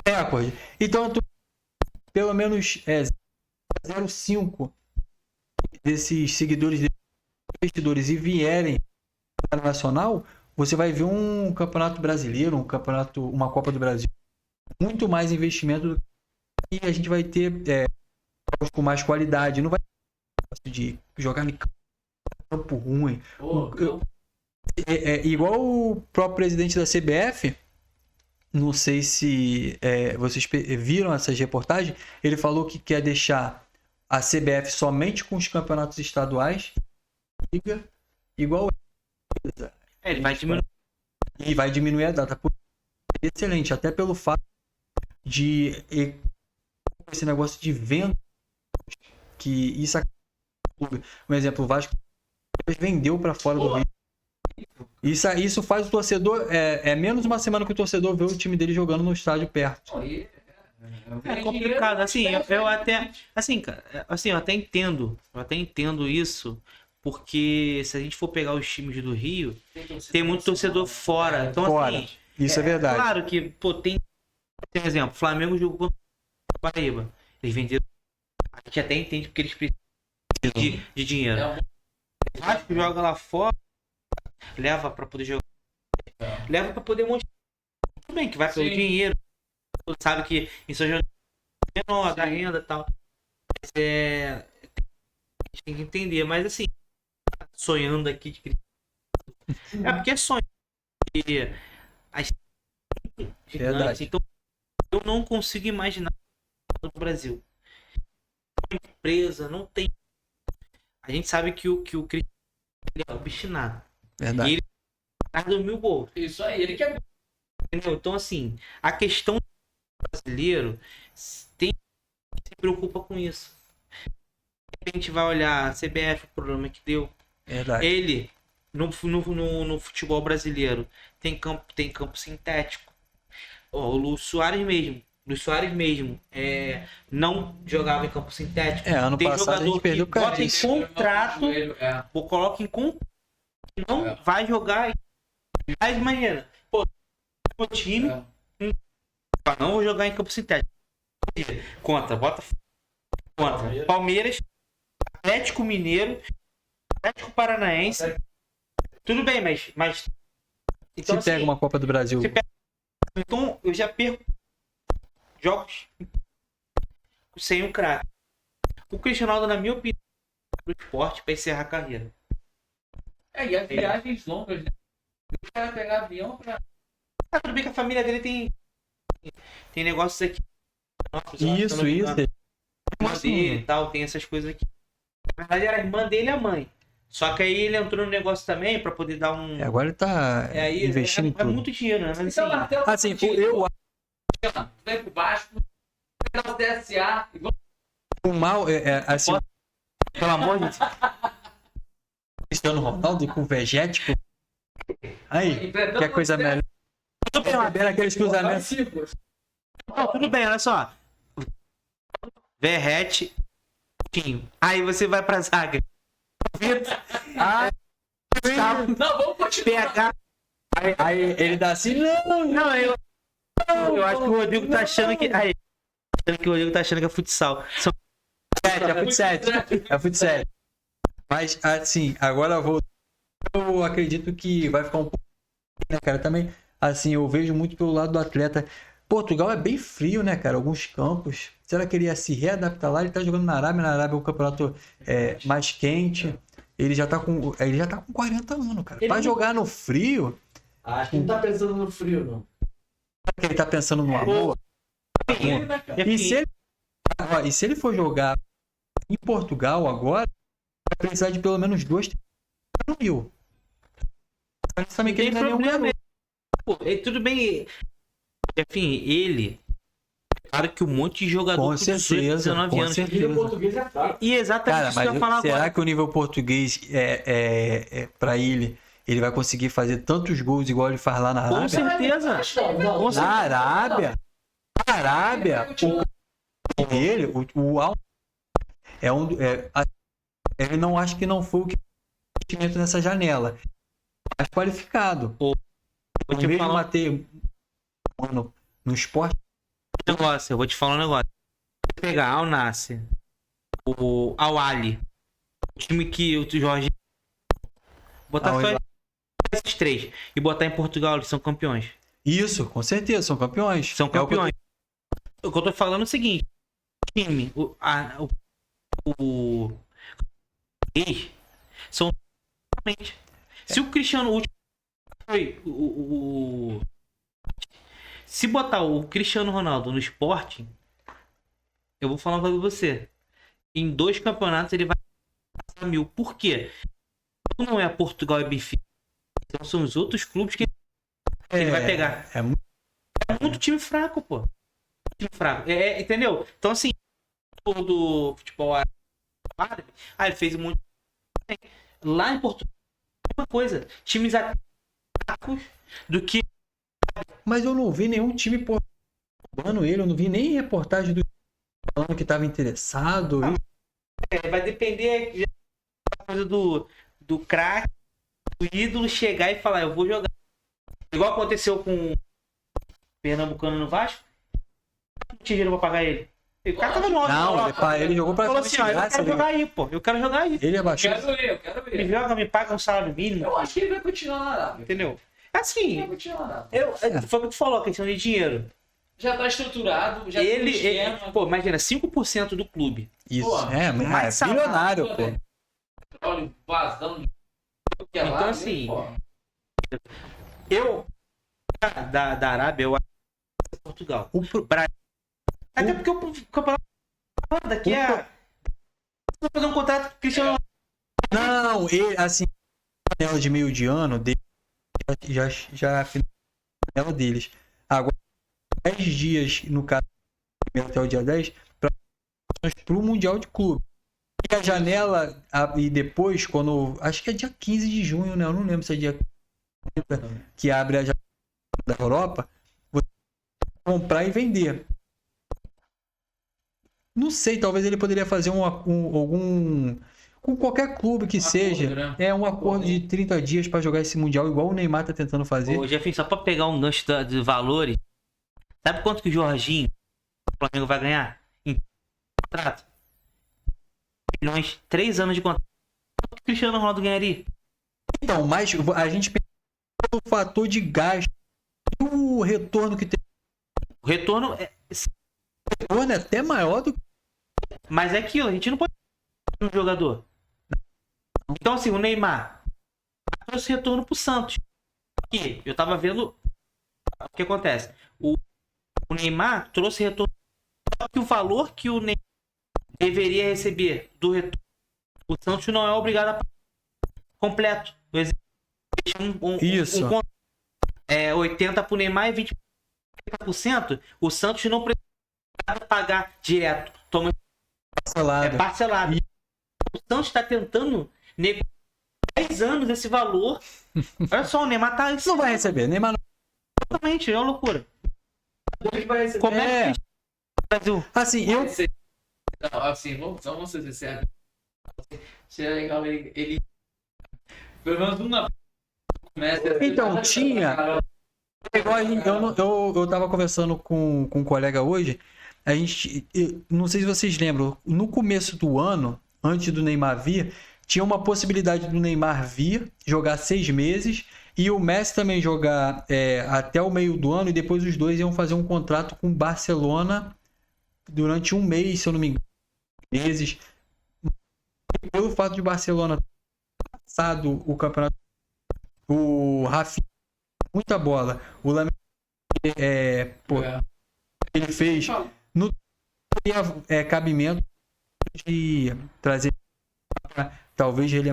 recorde. Então, pelo menos 0,5 desses seguidores, investidores, e vierem para o nacional, você vai ver um campeonato brasileiro, uma Copa do Brasil, muito mais investimento e a gente vai ter jogos com mais qualidade. Não vai de jogar em campo ruim. Igual o próprio presidente da CBF, não sei se vocês viram essas reportagens, ele falou que quer deixar a CBF somente com os campeonatos estaduais, liga igual Ele vai diminuir. e vai diminuir a data. Excelente, até pelo fato de esse negócio de venda, que isso um exemplo, o Vasco vendeu para fora do Rio. Isso faz o torcedor menos uma semana que o torcedor vê o time dele jogando no estádio perto. É complicado, assim, eu até, assim, cara, assim, eu até entendo isso, porque se a gente for pegar os times do Rio, tem muito torcedor fora, então Fora. assim, Isso é verdade. Claro que, pô, tem exemplo, Flamengo jogou contra o Paraíba, eles venderam, a gente até entende porque eles precisam de dinheiro. O Vasco joga lá fora, leva pra poder jogar, leva pra poder mostrar, tudo bem que vai pelo dinheiro, todo sabe que em São João é menor da renda e tal, mas a gente tem que entender, mas assim, sonhando aqui de porque é sonho, e as gigantes, então eu não consigo imaginar no Brasil uma empresa, não tem, a gente sabe que o Cristiano é obstinado. Verdade. E ele faz 2.000 gols. Isso aí, ele quer. Entendeu? Então, assim, a questão brasileiro tem se preocupa com isso. A gente vai olhar a CBF, o problema que deu. Verdade. Ele, no futebol brasileiro, tem campo sintético. Ó, o Luiz Soares mesmo não jogava em campo sintético. Ano Tem passado a gente jogador perdeu que por causa bota em disso. contrato, ou coloca em contrato, não vai jogar. Mais maneira. Pô, o time, não vou jogar em campo sintético. Contra, contra Palmeiras, Atlético Mineiro, Atlético Paranaense. Tudo bem, mas então, Se pega uma Copa do Brasil. então eu já perco jogos sem o craque. O Cristiano Ronaldo, na minha opinião, pro esporte para encerrar a carreira. E as viagens longas, né? O cara pegar avião pra. Tudo bem que a família dele tem negócios aqui. Isso. Irmã dele e tal, tem essas coisas aqui. Na verdade era a irmã dele e a mãe. Só que aí ele entrou no negócio também pra poder dar um. Agora ele tá Aí investindo em é tudo. muito dinheiro, né? Mas, Então, assim, Assim, eu vem pro Vasco, pegar o CSA e vamos. o mal assim, pelo amor de Deus. Cristiano Ronaldo com o Vegete. Aí, enfrentando que coisa o CSA. melhor. Vendo aqueles cruzamentos. Não, tudo bem, olha só. Verrete. Aí você vai pra zaga. Não, vamos continuar. PH. Aí ele dá assim, não. Eu acho que o Rodrigo tá achando que. Aí. Achando que o Rodrigo tá achando que é futsal. É futsal. Mas assim, agora eu acredito que vai ficar um pouco, né, cara? Também, assim, eu vejo muito pelo lado do atleta. Portugal é bem frio, né, cara? Alguns campos. Será que ele ia se readaptar lá? Ele tá jogando na Arábia. Na Arábia o campeonato é mais quente. Ele já tá com 40 anos, cara. Pra jogar no frio, Acho que não tá pensando no frio, não. será que ele tá pensando no amor? E se ele for jogar em Portugal agora, vai precisar de pelo menos 2 mil. Mas também que ele não é nenhum garoto. Pô, tudo bem. Enfim, ele. Claro que um monte de jogador Com 18, certeza, 19 com anos. O nível certeza. português é fraco. E exatamente Cara, isso que eu ia falar mas será agora. que o nível português pra ele vai conseguir fazer tantos gols igual ele faz lá na Com Arábia? certeza. Não, Com Na Arábia, o dele, o Al ele não acho que não foi o que investimento nessa janela. Mais qualificado. Vou te Mesmo falar bater no esporte. um negócio. Eu vou te falar um negócio. Vou pegar Al Nassr, o Al Ahly, o time que o Jorge botar Al só Ahly. esses três e botar em Portugal, eles são campeões. Isso, com certeza, são campeões. São É o que eu tô- campeões. O que eu tô falando é o seguinte: o time, eles são totalmente. Se o Cristiano último foi se botar o Cristiano Ronaldo no Sporting, eu vou falar uma coisa pra você. Em 2 campeonatos ele vai passar 1000. Por quê? Não é Portugal e Benfica. Então são os outros clubes que ele vai pegar. É muito É muito time fraco, pô. Time fraco. Entendeu? Então, assim, do futebol árabe, ele fez um monte de... Lá em Portugal, é uma coisa. Times fracos do que... Mas eu não vi nenhum time roubando ele, eu não vi nem reportagem do falando que estava interessado. vai depender da coisa do craque, do ídolo chegar e falar, eu vou jogar. Igual aconteceu com o Pernambucano no Vasco. Não tinha dinheiro pra pagar ele. O cara tava no Não, ele jogou pra falou assim, ó, eu quero jogar aí, pô. Eu quero jogar aí. Ele abaixou. Eu quero Me ver. joga, me paga um salário mínimo. Eu acho que ele vai continuar na Arábia. Entendeu? Assim, Vai continuar na Arábia. foi o que tu falou, a questão de dinheiro. Já tá estruturado, já tem um esquema. Pô, imagina, 5% do clube. Isso, Pô, mas é bilionário, pô. Olha, vazando. Então, assim, eu da Arábia, eu acho que é Portugal. Até porque o campeonato daqui é. Vou fazer um contrato com o Cristiano Não, ele, assim, a janela de meio de ano dele, já a janela deles. Agora, 10 dias, no caso, até o dia 10, para o Mundial de Clube. E a janela, e depois, quando. Acho que é dia 15 de junho, né? Eu não lembro se é dia 30 que abre a janela da Europa. Você comprar e vender. Não sei, talvez ele poderia fazer algum. Com qualquer clube que seja, né? um acordo de 30 dias para jogar esse Mundial, igual o Neymar tá tentando fazer. Ô, Jefinho, só pra pegar um gancho de valores, sabe quanto que o Jorginho, o Flamengo vai ganhar? Em contrato? Milhões, 3 anos de contrato. Quanto que o Cristiano Ronaldo ganharia? Então, mas a gente pensa no fator de gasto e o retorno que tem. O retorno O retorno é até maior do que. Mas é aquilo, a gente não pode um jogador. Então, assim, o Neymar trouxe retorno pro Santos. Aqui, eu tava vendo o que acontece. O Neymar trouxe retorno, só que o valor que o Neymar deveria receber do retorno, o Santos não é obrigado a pagar completo. Por exemplo, Isso. 80 pro Neymar e 20%. O Santos não precisa pagar direto. Toma Parcelado. parcelado. O Santos está tentando negociar 10 anos esse valor. Olha só, o Neymar tá. Não vai receber, Neymar não. Exatamente, é uma loucura. Ele vai receber. Como é que o Brasil. Assim, eu. Não, assim, vamos ser sinceros. Seria legal ele pelo menos uma começa. Então, tinha. Igual eu tava conversando com um colega hoje. A gente. Não sei se vocês lembram. No começo do ano, antes do Neymar vir, tinha uma possibilidade do Neymar vir, jogar 6 meses. E o Messi também jogar até o meio do ano. E depois os dois iam fazer um contrato com o Barcelona durante um mês, se eu não me engano. Meses. Pelo fato de Barcelona ter passado o campeonato. O Rafinha, muita bola. O Lamine, ele fez. Não teria cabimento de trazer. Talvez ele.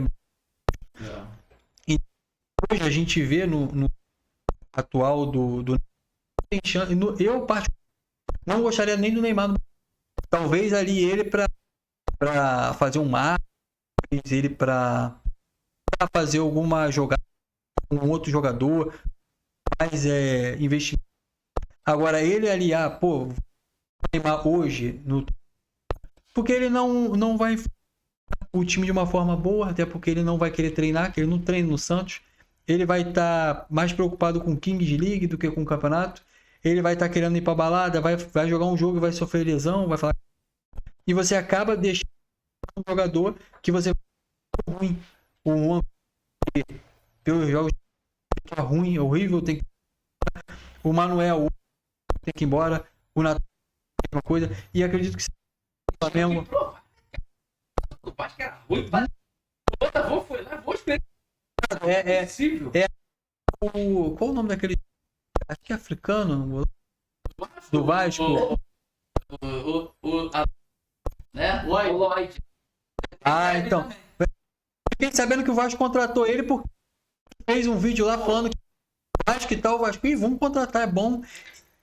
Hoje a gente vê no atual do tem chance. Eu particularmente não gostaria nem do Neymar. Talvez ali ele para fazer um marketing, ele para fazer alguma jogada com um outro jogador, mais investimento. Agora ele aliar, pô, Neymar hoje porque ele não vai o time de uma forma boa, até porque ele não vai querer treinar, que ele não treina no Santos. Ele vai estar mais preocupado com o Kings League do que com o campeonato. Ele vai estar querendo ir pra balada, vai jogar um jogo e vai sofrer lesão, vai falar. E você acaba deixando um jogador que você ruim. Pelos jogos tá ruim, horrível, tem que. O Manuel tem que ir embora. O Natal uma coisa. E acredito que o Flamengo. O Vasco era ruim, o Botafogo foi lá, vou esperar. Possível. Qual o nome daquele. Acho que é africano. Do Vasco. Né? O Lloyd. Ah, então. Fiquei sabendo que o Vasco contratou ele porque fez um vídeo lá falando que o Vasco e tal, o Vasco. Ih, vamos contratar, é bom.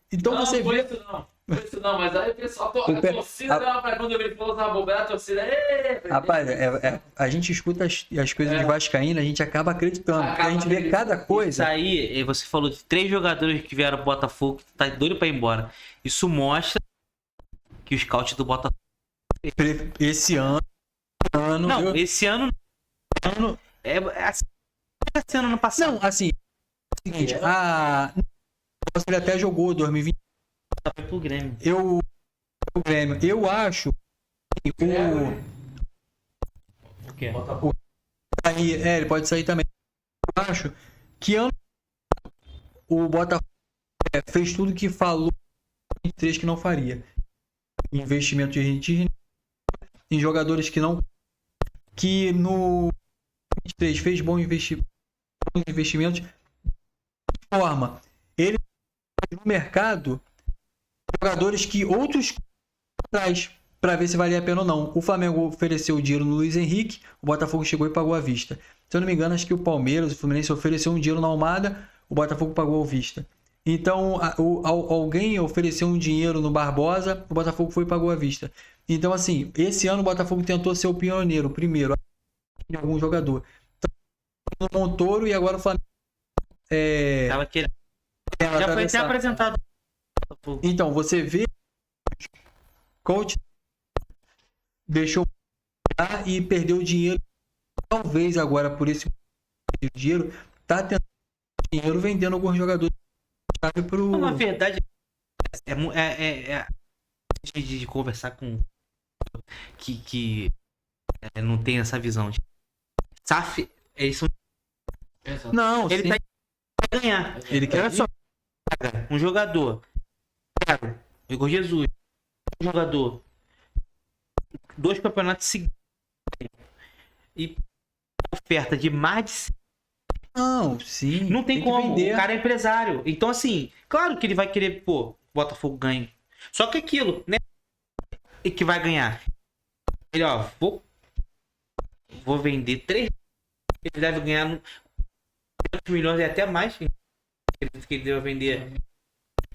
Então Não, você foi vê. isso não. Foi isso não, mas aí o pessoal, a torcida dava pra quando ele falou essa bobeira, a torcida. Rapaz, a gente escuta as coisas de Vascaína, a gente acaba acreditando. Porque a gente vê cada Isso coisa. aí, você falou de 3 jogadores que vieram pro Botafogo, que tá doido pra ir embora. Isso mostra que o scout do Botafogo. Esse ano. Não, esse ano. Esse ano no passado. Não, assim. É o seguinte, ele até jogou 2020. Foi pro Grêmio. O Grêmio. Eu acho que O quê? ele pode sair também. Eu acho que o Botafogo fez tudo que falou em 23 que não faria. Investimento de em jogadores que no 23 fez bons investimentos de forma. Ele no mercado jogadores que outros atrás para ver se valia a pena ou não. O Flamengo ofereceu dinheiro no Luiz Henrique, o Botafogo chegou e pagou à vista. Se eu não me engano, acho que o Palmeiras, o Fluminense ofereceu um dinheiro na Almada, o Botafogo pagou à vista. Então, alguém ofereceu um dinheiro no Barbosa, o Botafogo foi e pagou à vista. Então, assim, esse ano o Botafogo tentou ser o pioneiro, primeiro, de algum jogador. Então, o Montoro e agora o Flamengo. Tava querendo. Ela Já foi até atravessar. apresentado. Então, você vê, coach deixou e perdeu dinheiro. Talvez agora, por esse dinheiro, tá tendo dinheiro vendendo alguns jogadores. Sabe, pro... Na verdade, de conversar com que não tem essa visão. SAF, eles são. Exato. Não, Ele sim. tá pra ganhar. Ele quer Olha só, um jogador. Igor Jesus. Um jogador. 2 campeonatos seguidos. E oferta de mais de 100. Não, sim. Não tem que como. vender. O cara é empresário. Então, assim, claro que ele vai querer, pô, Botafogo ganha. Só que aquilo, né? E que vai ganhar. Ele, ó, vou vender 3. Ele deve ganhar 3 milhões e até mais. Que ele deve vender.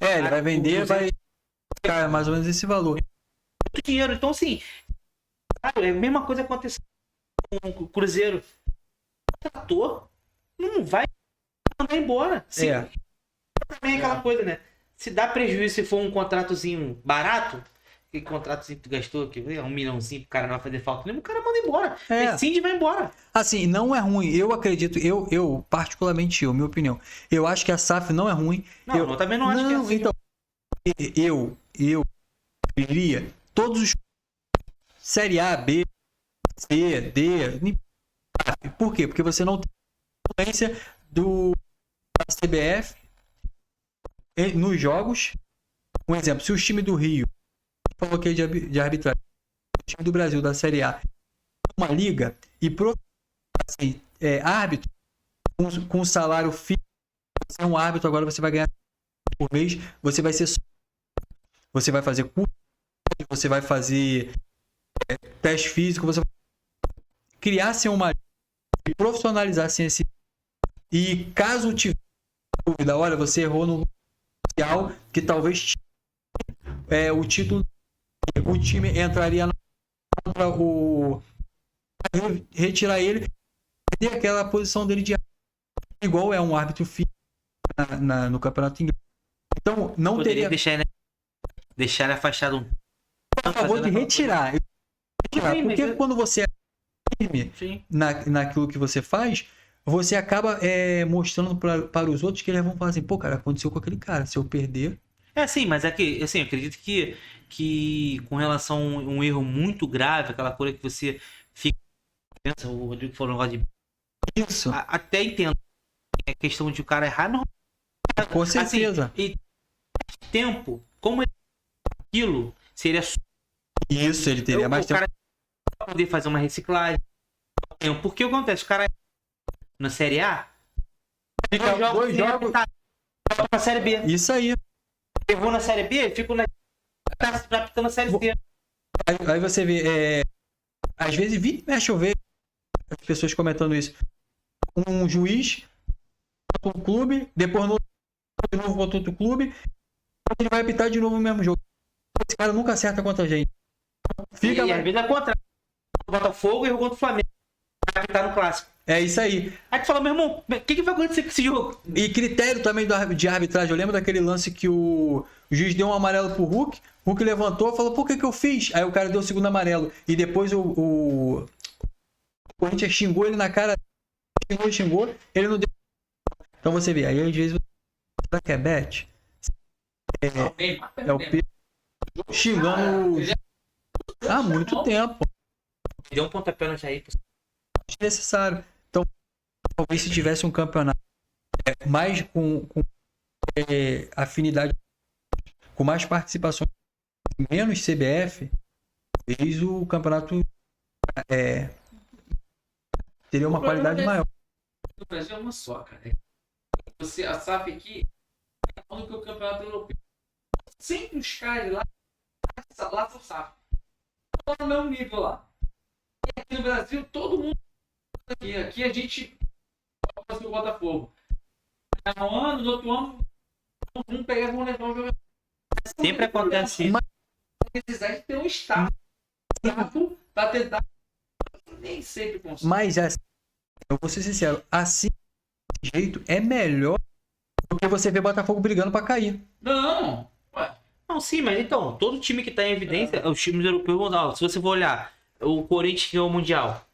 Ele vai vender, vai ficar mais ou menos esse valor. Muito dinheiro. Então, assim, cara, é a mesma coisa que aconteceu com o Cruzeiro. O ator não vai mandar embora. Também é aquela coisa, né? Se dá prejuízo se for um contratozinho barato, que contratozinho que tu gastou, que é 1 milhãozinho, o cara não vai fazer falta nenhuma, o cara manda embora. Decide e vai embora. Assim, não é ruim. Eu acredito, eu particularmente, minha opinião. Eu acho que a SAF não é ruim. Não, eu também não acho que é assim. Então, eu diria todos os Série A, B, C, D. Por quê? Porque você não tem influência da CBF nos jogos. Um exemplo, se o time do Rio, coloquei de arbitragem, o time do Brasil da Série A, uma liga e assim, árbitro com salário fixo, você é um árbitro, agora você vai ganhar por mês, você vai ser, você vai fazer curso, você vai fazer teste físico, você vai criar-se uma e profissionalizar-se esse. E caso tiver dúvida, olha, você errou no social, que talvez o título, o time entraria contra o retirar ele, perder aquela posição dele de árbitro, igual é um árbitro fixo no campeonato inglês. Então não Poderia teria deixar ele afastado a favor de retirar. Porque quando você é firme naquilo que você faz, você acaba mostrando para os outros que eles vão falar assim, pô, cara, aconteceu com aquele cara, se eu perder... Sim, mas é que, assim, eu acredito que com relação a um erro muito grave, aquela coisa que você fica... Pensa, o Rodrigo falou um negócio de... Isso. Até entendo. É questão de o cara errar, não... Com certeza. Assim, e tempo, como aquilo seria... Isso, ele teria mais tempo. O cara poder fazer uma reciclagem. Porque o que acontece? O cara na Série A... Dois jogos... Pra Série B. Isso aí. Errou na Série B, fico na Série C. Aí você vê, às vezes mexe eu ver as pessoas comentando isso. Um juiz botou um clube, depois de novo botou outro clube, ele vai apitar de novo o mesmo jogo. Esse cara nunca acerta contra a gente. E às vezes é contra o Botafogo e errou contra o Flamengo. Vai apitar no clássico. É isso aí. Aí tu fala, meu irmão, o que vai acontecer com esse jogo? E critério também de arbitragem. Eu lembro daquele lance que o juiz deu um amarelo pro Hulk levantou e falou, por que eu fiz? Aí o cara deu o segundo amarelo. E depois o Corinthians xingou ele na cara, xingou, ele não deu. Então você vê, aí às vezes será que é bet? É o Pedro xingando há muito tempo. Deu um pontapé no Jair. Necessário. Então, talvez se tivesse um campeonato mais com afinidade, com mais participação, menos CBF, talvez o campeonato teria uma qualidade maior. No Brasil é uma só, cara. A SAF aqui é falando que o campeonato europeu. Sempre os caras lá são SAF. Estão no mesmo nível lá. E aqui no Brasil, todo mundo. Aqui a gente faz o Botafogo. Um ano, no outro ano, Vamos pegar e vamos levar o jogador. Sempre acontece isso. Precisar de ter um staff pra tentar. Nem sempre consegue. Mas assim, eu vou ser sincero, assim, desse jeito, é melhor do que você ver Botafogo brigando pra cair. Não! Ué, Não, sim, mas então, todo time que tá em evidência, os times europeus vão dar. Se você for olhar, o Corinthians ganhou o Mundial.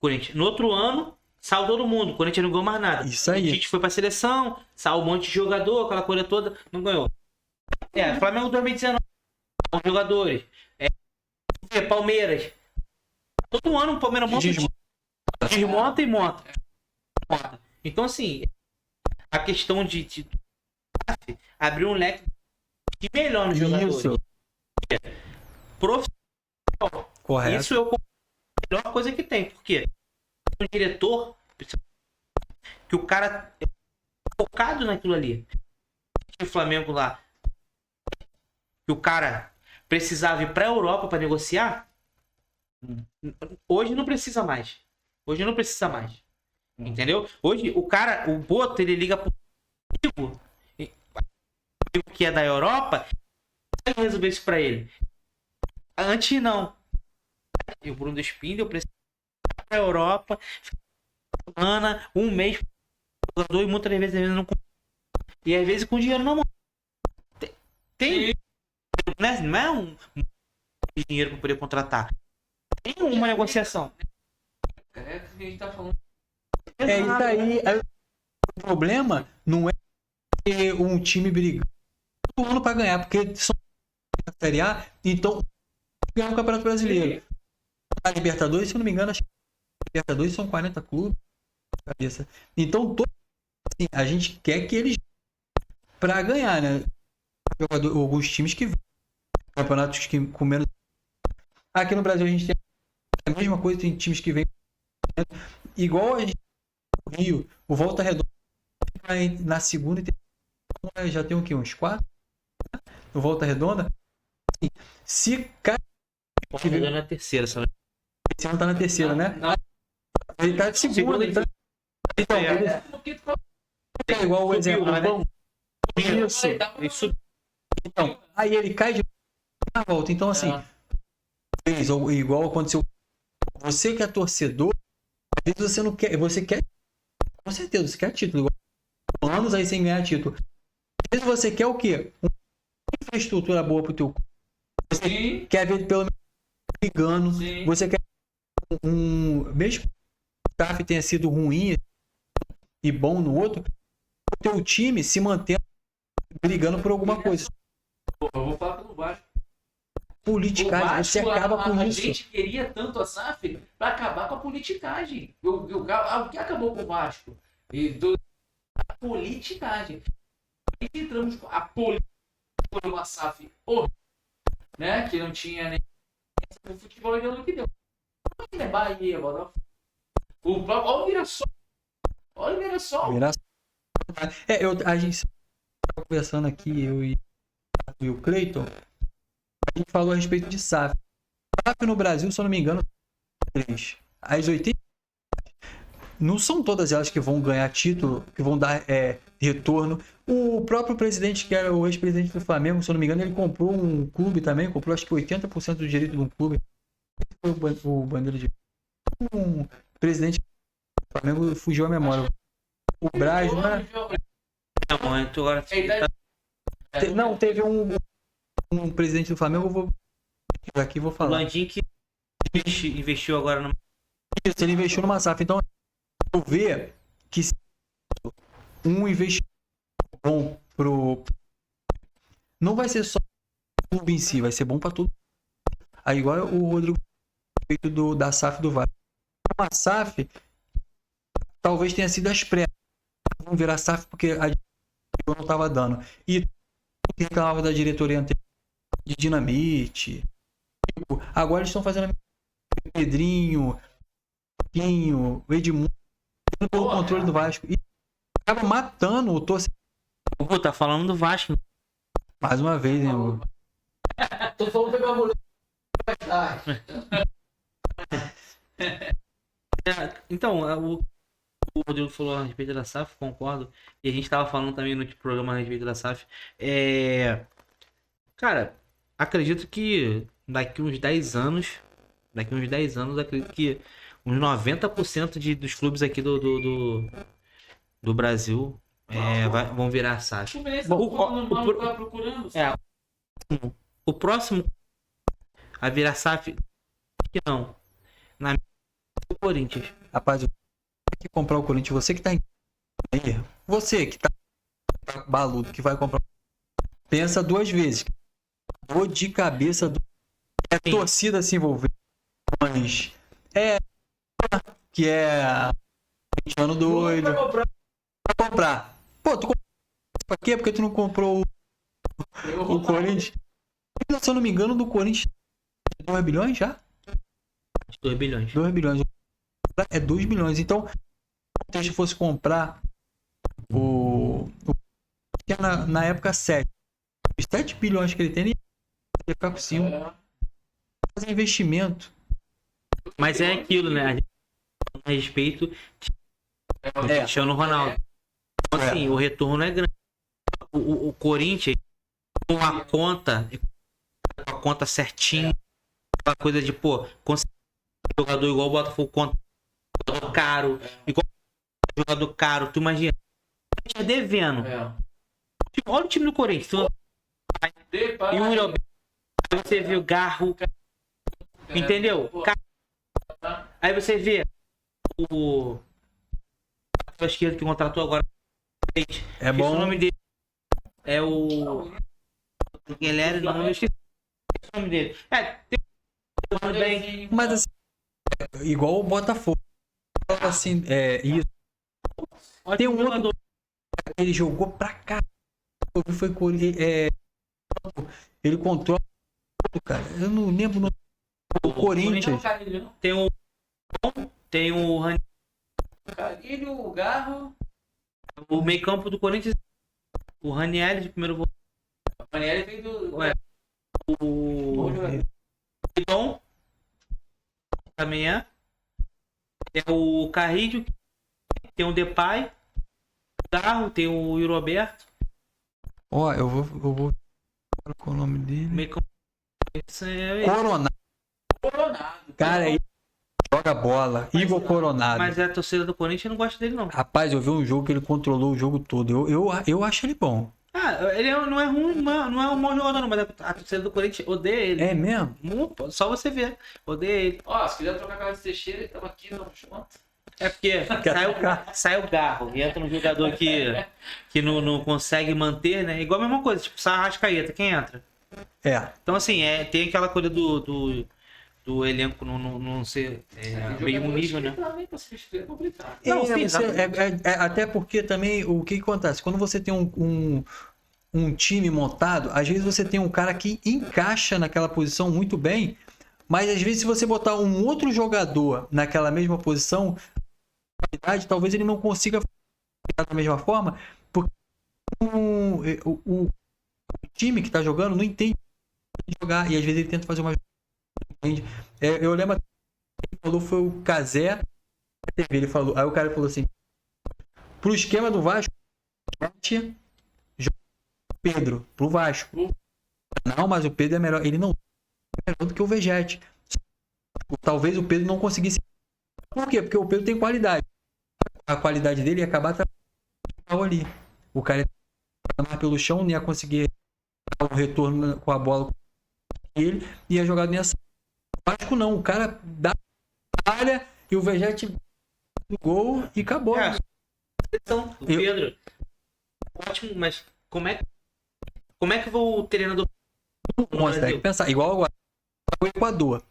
Corinthians. No outro ano, saiu todo mundo. O Corinthians não ganhou mais nada. Isso aí. O Tite foi pra seleção, saiu um monte de jogador, aquela coisa toda, não ganhou. Flamengo 2019, os jogadores. Palmeiras. Todo ano o Palmeiras monta, desmonta e monta. Então, assim, a questão de abrir um leque de melhor nos jogadores. Isso. Profissional. Correto. Isso é a melhor coisa que tem. Porque o diretor, que o cara é focado naquilo ali. O Flamengo lá, que o cara precisava ir pra Europa para negociar, hoje não precisa mais. Hoje não precisa mais. Entendeu? Hoje o cara, o Boto, ele liga pro amigo que é da Europa, vai resolver isso pra ele. Antes não. E o Bruno Spindel precisa ir pra Europa, semana, um mês, jogador, e muitas vezes ele não. E às vezes com dinheiro na mão. Tem né? Não é um dinheiro para poder contratar. Tem uma negociação. É que a gente tá falando. É isso aí. O problema não é ter um time brigando todo ano pra ganhar, porque são na Série A, então ganhar o Campeonato Brasileiro. A Libertadores, se eu não me engano, acho que a Libertadores são 40 clubes. Cabeça. Então, assim, a gente quer que eles pra ganhar, né? Alguns times que campeonatos que com menos. Aqui no Brasil a gente tem a mesma coisa, tem times que vêm igual a gente no Rio, o Volta Redonda na segunda e terceira, já tem o quê? Uns 4? No Volta Redonda. Se cai. Ele na terceira, sabe? Esse ano tá na terceira, né? Não. Ele tá de segunda. Ele tá... Então, ele é igual o exemplo. Isso. Então, aí ele cai de na volta. Então, assim, igual aconteceu. Você que é torcedor, às vezes você não quer. Você quer. Com certeza, você quer título. Igual anos aí sem ganhar título. Às vezes você quer o quê? Uma infraestrutura boa pro teu clube. Você quer ver pelo menos brigando. Sim. Você quer mesmo que o staff tenha sido ruim e bom no outro, o teu time se mantém brigando por alguma coisa. Eu vou falar pelo Vasco. Politicagem, você acaba com a isso. gente queria tanto a SAF pra acabar com a politicagem. O que acabou com o Vasco? A politicagem. E entramos com a política por uma SAF horrível, né? Que não tinha nem o futebol deu no que deu. É Bahia, Botafogo. Olha o Mirassol. Olha o Mirassol. A gente estava conversando aqui, eu e o Cleiton, a gente falou a respeito de SAF. SAF no Brasil, se eu não me engano, 3. As 80 não são todas elas que vão ganhar título, que vão dar retorno. O próprio presidente, que era o ex-presidente do Flamengo, se eu não me engano, ele comprou um clube também, comprou acho que 80% do direito de um clube. Foi o Bandeira de... Um presidente do Flamengo fugiu a memória. O Braz, não é? Não, então agora. Não, teve um presidente do Flamengo, eu vou aqui vou O falar. Landim que investiu agora no. Isso, ele investiu numa SAF. Então, eu ver que se um investimento bom pro. Não vai ser só o clube em si, vai ser bom para tudo. Aí, igual o Rodrigo feito da SAF do Vasco. Uma SAF talvez tenha sido as pressas. Vão virar SAF porque a diretoria não estava dando. E reclamava da diretoria anterior de Dinamite. Agora eles estão fazendo a Pedrinho, o Edmundo, pelo controle do Vasco. E acaba matando o torcedor. Pô, tá falando do Vasco. Mais uma vez, hein, Hugo? Tô falando pegar a mulher mais tarde. Então, o o Rodrigo falou a respeito da SAF, concordo. E a gente tava falando também no último programa a respeito da SAF. Cara, acredito que daqui uns 10 anos, acredito que uns 90% dos clubes aqui do Brasil vão virar SAF. Fluminense, Bom, o maluco tá procurando. O próximo a virar SAF, que não. Na minha, o Corinthians. Rapaz, você que comprar o Corinthians, você que tá em aí, você que tá baludo, que vai comprar, pensa 2 vezes. Dor de cabeça do Sim. torcida se envolver. Mas que é ano doido pra comprar. Pô, tu comprou pra quê? Porque tu não comprou o Corinthians? Se eu não me engano, do Corinthians 2 bilhões já? 2 bilhões. 2 bilhões. É 2 bilhões. Então, se eu fosse comprar que é na época 7. Os 7 bilhões que ele tem, ele ia ficar com 5. Fazer investimento. Mas é aquilo, né? A gente fala a respeito de Cristiano Ronaldo. Então, assim, o retorno é grande. O Corinthians com a conta certinha, aquela coisa de, pô, conseguir um jogador igual o Botafogo, jogador caro, jogador caro, tu imagina, a gente devendo. Olha o time do Corinthians, e o Irobe, aí você vê o Garro, entendeu? Aí você vê o esquerdo que contratou agora. É bom. O nome dele é o Guilherme, não, eu esqueci o nome dele. Tem bem. Mas assim, igual o Botafogo. Assim, isso. Tem um outro que ele jogou pra cá. Foi ele controla, cara. Eu não lembro o nome. O Corinthians. Tem o Carilho, o Garro. o meio campo do Corinthians, o Ranieri de primeiro volante. O Ranieri veio do. O Dom também é. Tem o Carrilho, tem o Depay, o Garro, tem o Roberto. Ó, eu vou. Qual é o nome dele? Meio campo. Coronado. Cara, ele joga bola. Igor Coronado. Mas a torcida do Corinthians não gosta dele, não. Rapaz, eu vi um jogo que ele controlou o jogo todo. Eu acho ele bom. Ele não é ruim, não é um bom jogador, não, mas a torcida do Corinthians odeia ele. É mesmo? Só você ver. Odeia ele. Ó, se quiser trocar Carlos Teixeira, ele tava aqui, não junto. É porque sai o Garro e entra um jogador que não consegue manter, né? Igual a mesma coisa, tipo, sai a Arrascaeta, quem entra? É. Então, assim, tem aquela coisa do elenco não ser mesmo nível, né? Também pra substituir é complicado. Não, sim, até porque também o que acontece? Quando você tem um time montado, às vezes você tem um cara que encaixa naquela posição muito bem, mas às vezes se você botar um outro jogador naquela mesma posição, talvez ele não consiga fazer da mesma forma, porque o time que está jogando não entende jogar e às vezes ele tenta fazer uma jogada. Eu lembro que ele falou, foi o Cazé, ele falou, aí o cara falou assim, pro esquema do Vasco, Pedro, pro Vasco. Não, mas o Pedro é melhor. Ele não é melhor do que o Vegete. Talvez o Pedro não conseguisse. Por quê? Porque o Pedro tem qualidade. A qualidade dele ia acabar ali. O cara ia mais pelo chão, não ia conseguir dar o retorno com a bola. Ele ia jogar nessa. O Vasco não. O cara dá a área e o Vegete no gol e acabou. Então, o Pedro. Ótimo, mas como é que o treinador consegue pensar? Igual agora o Equador.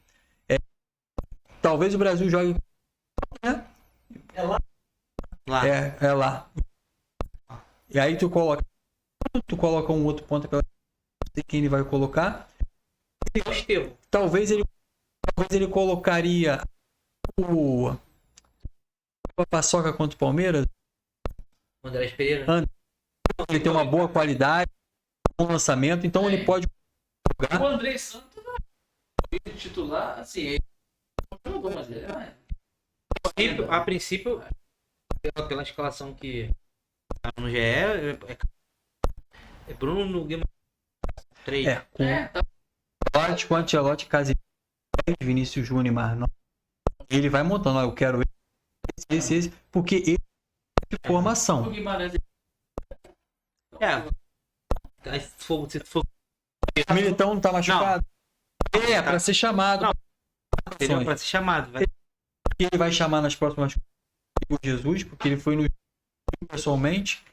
Talvez o Brasil jogue. É lá. É lá. E aí tu coloca um outro ponto pela. Não sei quem ele vai colocar. Talvez ele colocaria o Paçoca contra o Palmeiras. André Pereira. Ele tem uma boa qualidade, um lançamento, então ele pode jogar. O André Santos é titular, assim, ele não jogou, mas ele A princípio, pela escalação que tá no GE, é Bruno Guimarães. 3. Com Ancelotti, com Ancelotti, Casemiro, Vinícius Júnior e Marlon. Ele vai montando, ó, eu quero esse, porque ele é de formação. O Guimarães Aí, se for O Militão não tá machucado. Pra ser chamado. Não. Seria pra ser chamado, velho. Ele vai chamar nas próximas o Jesus, porque ele foi no pessoalmente.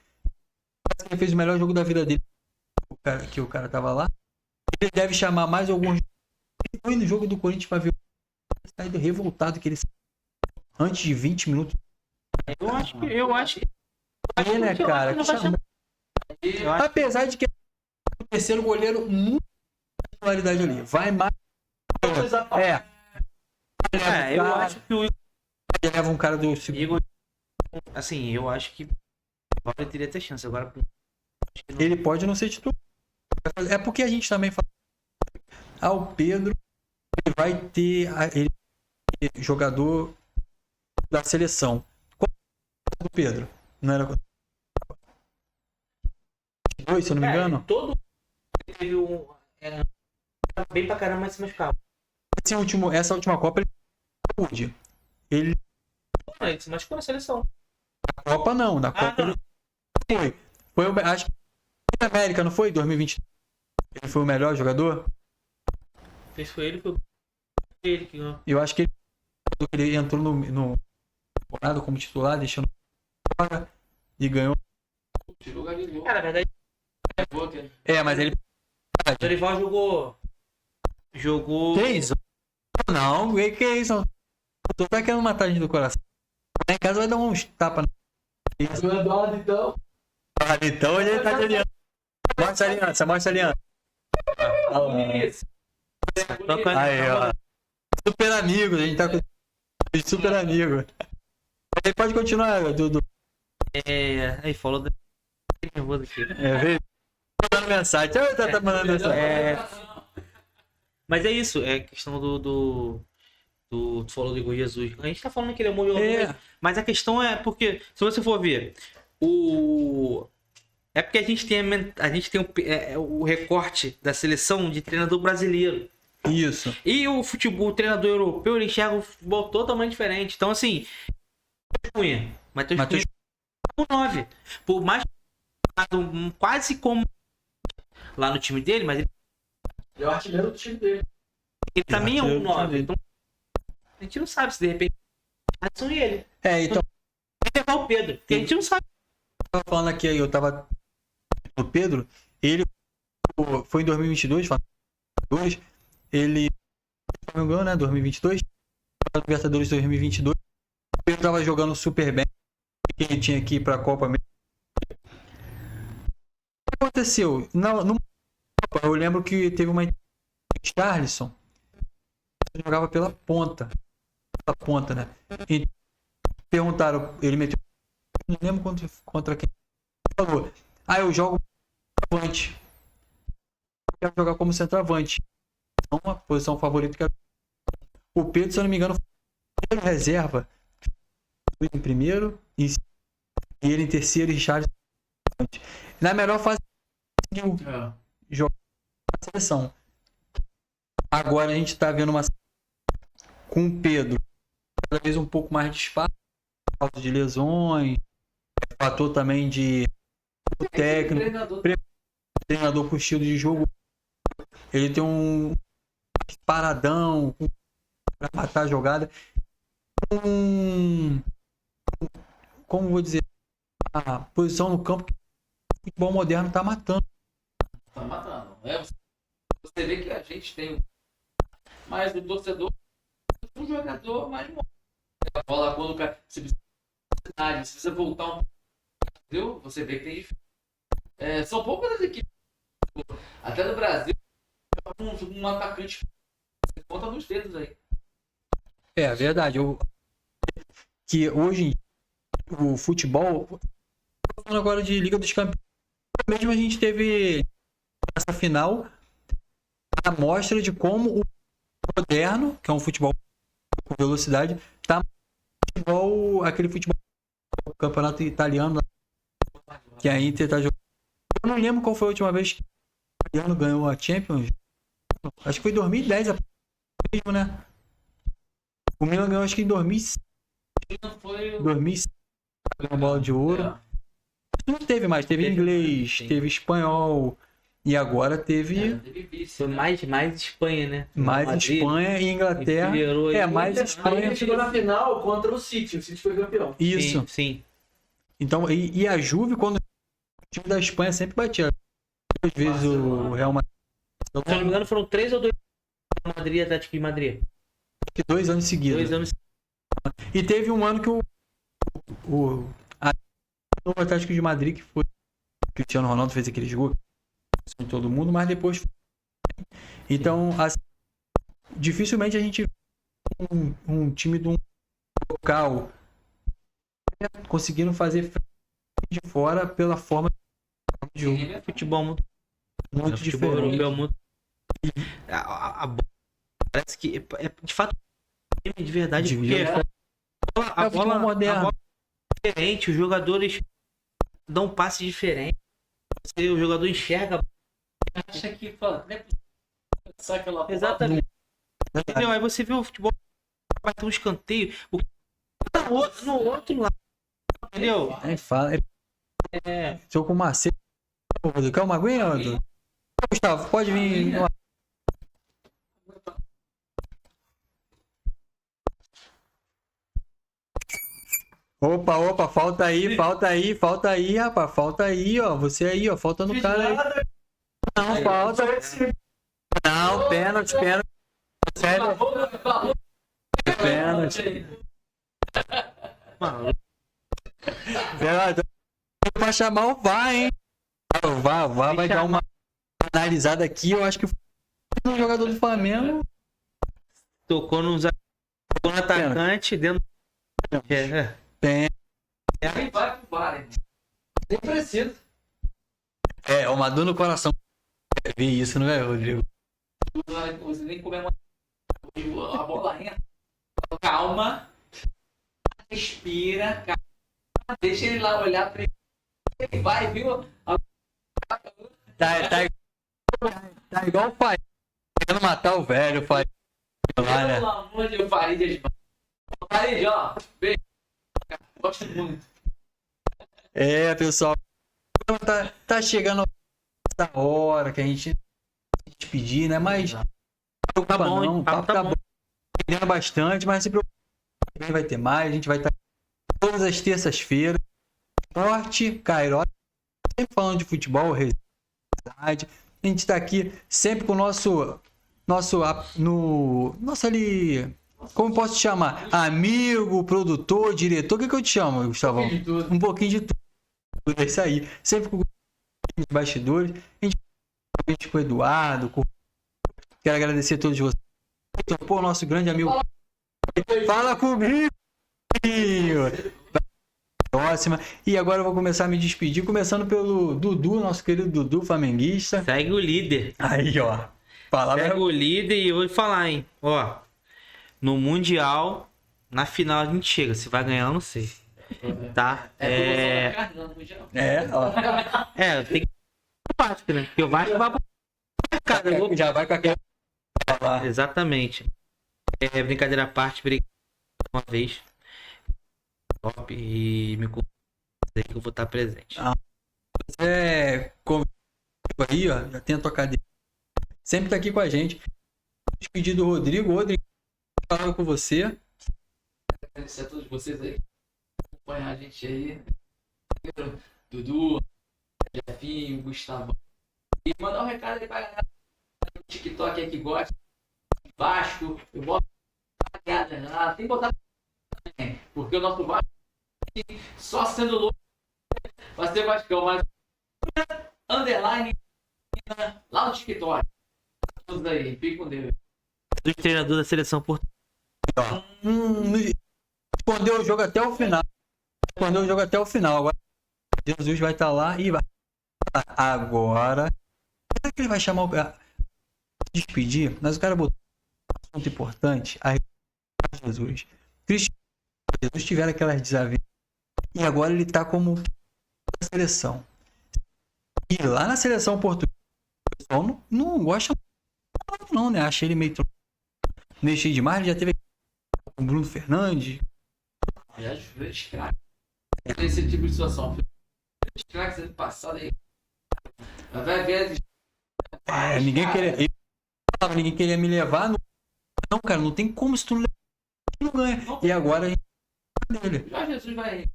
Ele fez o melhor jogo da vida dele. Que o cara tava lá. Ele deve chamar mais alguns. Ele foi no jogo do Corinthians pra ver o saído revoltado que ele saiu antes de 20 minutos. Eu acho que Né, cara? Que chamou. Apesar de que o terceiro goleiro muito qualidade ali. Vai mais. eu acho que o Leva um cara do segundo. Igor, assim, eu acho que ele teria ter chance. Agora, acho que não. Ele pode não ser titular. É porque a gente também fala. O Pedro ele vai ter ele jogador da seleção. Qual é o do Pedro? Não era 2, se eu não me engano? Todo teve bem pra caramba, mas se machucava. Essa última Copa ele Ele se machucou na seleção. na Copa não, na Copa não. ele foi acho que na América, não foi? 2020. Ele foi o melhor jogador? Foi ele que ganhou. Eu acho que ele entrou no temporada como titular, deixando fora e ganhou. tirou o Gabigol. Na verdade, Mas ele o Dorival jogou. Que isso? Não, que isso? Tu tá querendo matar a gente do coração. Lá em casa vai dar uns tapas. O Eduardo, então. Então ele tá de aliança. Mostra a aliança. Isso. Aí, ó. Super amigo, a gente tá com super amigo. Aí pode continuar, Dudu. Aí falou da. Nervoso aqui. Veio mandando mensagem. Tá mandando mensagem. Mas é isso, é questão tu falou do Igor Jesus. A gente tá falando que ele é molhou, mas a questão é porque, se você for ver, é porque a gente tem o recorte da seleção de treinador brasileiro. Isso. E o treinador europeu, ele enxerga o futebol totalmente diferente. Então, assim, Matheus Cunha é 9. Por mais quase como lá no time dele, mas ele É o artilheiro do time dele. também é um 9. Então, a gente não sabe se de repente são ele. Então. Vai levar o Pedro, porque a gente não sabe. Eu tava falando aqui, eu tava. O Pedro, ele foi em 2022, ele ganhou, né? 2022, Libertadores 2022. O Pedro tava jogando super bem. Ele tinha que ir pra Copa mesmo. O que aconteceu? No Copa, eu lembro que teve uma Charlison jogava pela ponta, né? E perguntaram, ele meteu, não lembro contra quem falou. Eu jogo centroavante. Eu quero jogar como centroavante. Então, a posição favorita que o Pedro, se eu não me engano, foi reserva. Em primeiro e ele em terceiro e Richard na melhor fase jogar na seleção. Agora a gente tá vendo uma com o Pedro cada vez um pouco mais de espaço, por causa de lesões, fator também de técnico, treinador com estilo de jogo. Ele tem um paradão para matar a jogada. Como vou dizer, a posição no campo que o futebol moderno tá matando. Tá matando. Você vê que a gente tem mais do torcedor, um jogador mais morto. A bola quando o cara se você voltar um pouco, entendeu? Você vê que tem diferença. São poucas as equipes, até no Brasil, um atacante você conta nos dedos aí. É verdade. Que hoje o futebol, falando agora de Liga dos Campeões, mesmo a gente teve essa final a mostra de como o moderno, que é um futebol com velocidade, tá aquele futebol campeonato italiano, que a Inter tá jogando. Eu não lembro qual foi a última vez que o italiano ganhou a Champions. Acho que foi em 2010, mesmo, né? O Milan ganhou acho que em 2005, Não foi o. 2005 ganhou a bola de ouro. Não teve mais, teve inglês, sim. teve espanhol e agora teve Teve vice, Foi né? mais Espanha, né? mais Madrid Espanha e Inglaterra. enfileirou aí. É, mais Aí Espanha. ele chegou na final contra o City foi campeão. Isso. Sim, sim. Então, e a Juve, quando o time da Espanha sempre batia. Às vezes o Real Madrid. Se eu não me engano, foram 3 ou 2 Madrid e Atlético de Madrid. Acho que 2 anos seguidos. 2 anos. E teve um ano que o Atlético de Madrid, que foi o Cristiano Ronaldo fez aquele jogo em todo mundo, mas depois foi. Então, assim, dificilmente a gente vê um time de um local conseguindo fazer frente de fora pela forma de jogo Futebol muito, muito futebol diferente. europeu muito. A bola parece que de fato de verdade Devia porque É o futebol moderno. a bola é diferente, os jogadores dão um passe diferente. O jogador enxerga. Acha que, fala, não é possível passar aquela bola. Exatamente. Entendeu? Aí você vê o futebol vai ter um escanteio. No outro lado. Entendeu? Aí fala. É. Jogo com o Marcelo. Quer uma aguinha, Rodrigo? Gustavo, pode vir. Opa, falta aí, rapaz. Falta aí, ó. Você aí, ó. Falta no cara aí. Não, falta. Não, pênalti. Sério, pênalti. Mano, Pra chamar o VAR, hein? O VAR vai dar uma analisada aqui. Eu acho que foi um jogador do Flamengo. tocou no atacante dentro. Nem vai pro bar, irmão. Nem precisa. É, uma dor no coração. Vi isso, não é, Rodrigo? Você nem comemora. A bola entra. Calma. Respira. Calma. Deixa ele lá olhar pra ele. Vai, viu? Tá igual o pai. Querendo matar o velho, pai. Lá, né? Pelo amor de Deus, Farid. Farid, ó. Beijo. Gosto muito. É, pessoal. Tá chegando essa hora que a gente se despedir, né? Mas não se preocupa Tá bom, não, hein? o papo tá bom. Perdendo bastante, mas se preocupa. Vai ter mais, a gente vai estar todas as terças-feiras. Esporte, Cairós, sempre falando de futebol, realidade. A gente tá aqui sempre com o nosso ali, como posso te chamar? Amigo, produtor, diretor, o que eu te chamo, Gustavão? De tudo. Um pouquinho de tudo. É isso aí. Sempre com os bastidores. A gente com o Eduardo. Quero agradecer a todos vocês. Pô, nosso grande amigo. Fala comigo! Próxima. E agora eu vou começar a me despedir, começando pelo Dudu, nosso querido Dudu, flamenguista. Segue o líder. Aí, ó. Palavra. Segue o líder e eu vou falar, hein? Ó. No Mundial, na final a gente chega. Se vai ganhar, eu não sei. Tá? Ó. Tem que prática, né? Porque o Vasco vai pra eu vou... Já vai com aquela. Exatamente. Brincadeira à parte, obrigado uma vez. Top. E me convidar que eu vou estar presente. Comigo aí, ó. Já tem a tua cadeira. Sempre tá aqui com a gente. Despedir do Rodrigo. Rodrigo, falando com você. Agradecer a todos vocês aí que acompanham a gente aí. Dudu, Jefinho, Gustavo. E mandar um recado aí pra galera do TikTok aí que gosta. Vasco, eu boto lá, tem que botar também, porque o nosso Vasco só sendo louco vai ser Vascão, mas underline lá no TikTok. Todos aí, fique com Deus. Dos treinadores da seleção portuguesa. Respondeu o jogo até o final. Agora Jesus vai estar lá e vai. Agora. Será que ele vai chamar o cara? Despedir? Mas o cara botou um assunto importante. Aí Jesus. Cristo, Jesus tiveram aquelas desavenças E agora ele tá como seleção. E lá na seleção portuguesa, o pessoal não gosta não, né? Acha ele meio cheio demais. Ele já teve com o Bruno Fernandes. Aliás, os grandes craques. Esse tipo de situação. Os grandes craques ano passado aí. Vai ver. Ninguém queria me levar. Não, cara, não tem como se tu não ganha. E agora a gente dele. Jorge Jesus vai.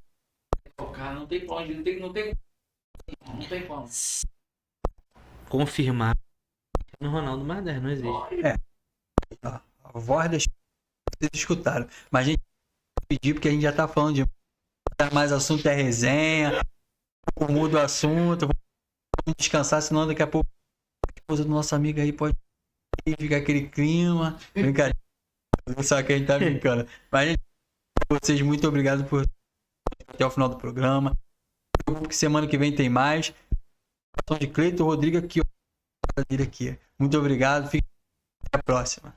Cara, não tem pra onde. Não tem como. Confirmar. No Ronaldo mais 10, não existe. A voz deixou vocês escutaram. Mas a gente pedir porque a gente já tá falando de mais assunto é resenha. Muda o assunto. Vamos descansar, senão daqui a pouco a esposa do nosso amigo aí pode ficar aquele clima. Brincadeira. Não sabe que a gente tá brincando. Mas, gente, vocês, muito obrigado por até o final do programa. Que semana que vem tem mais. De Cleiton Rodrigo aqui, ó. Muito obrigado. Até a próxima.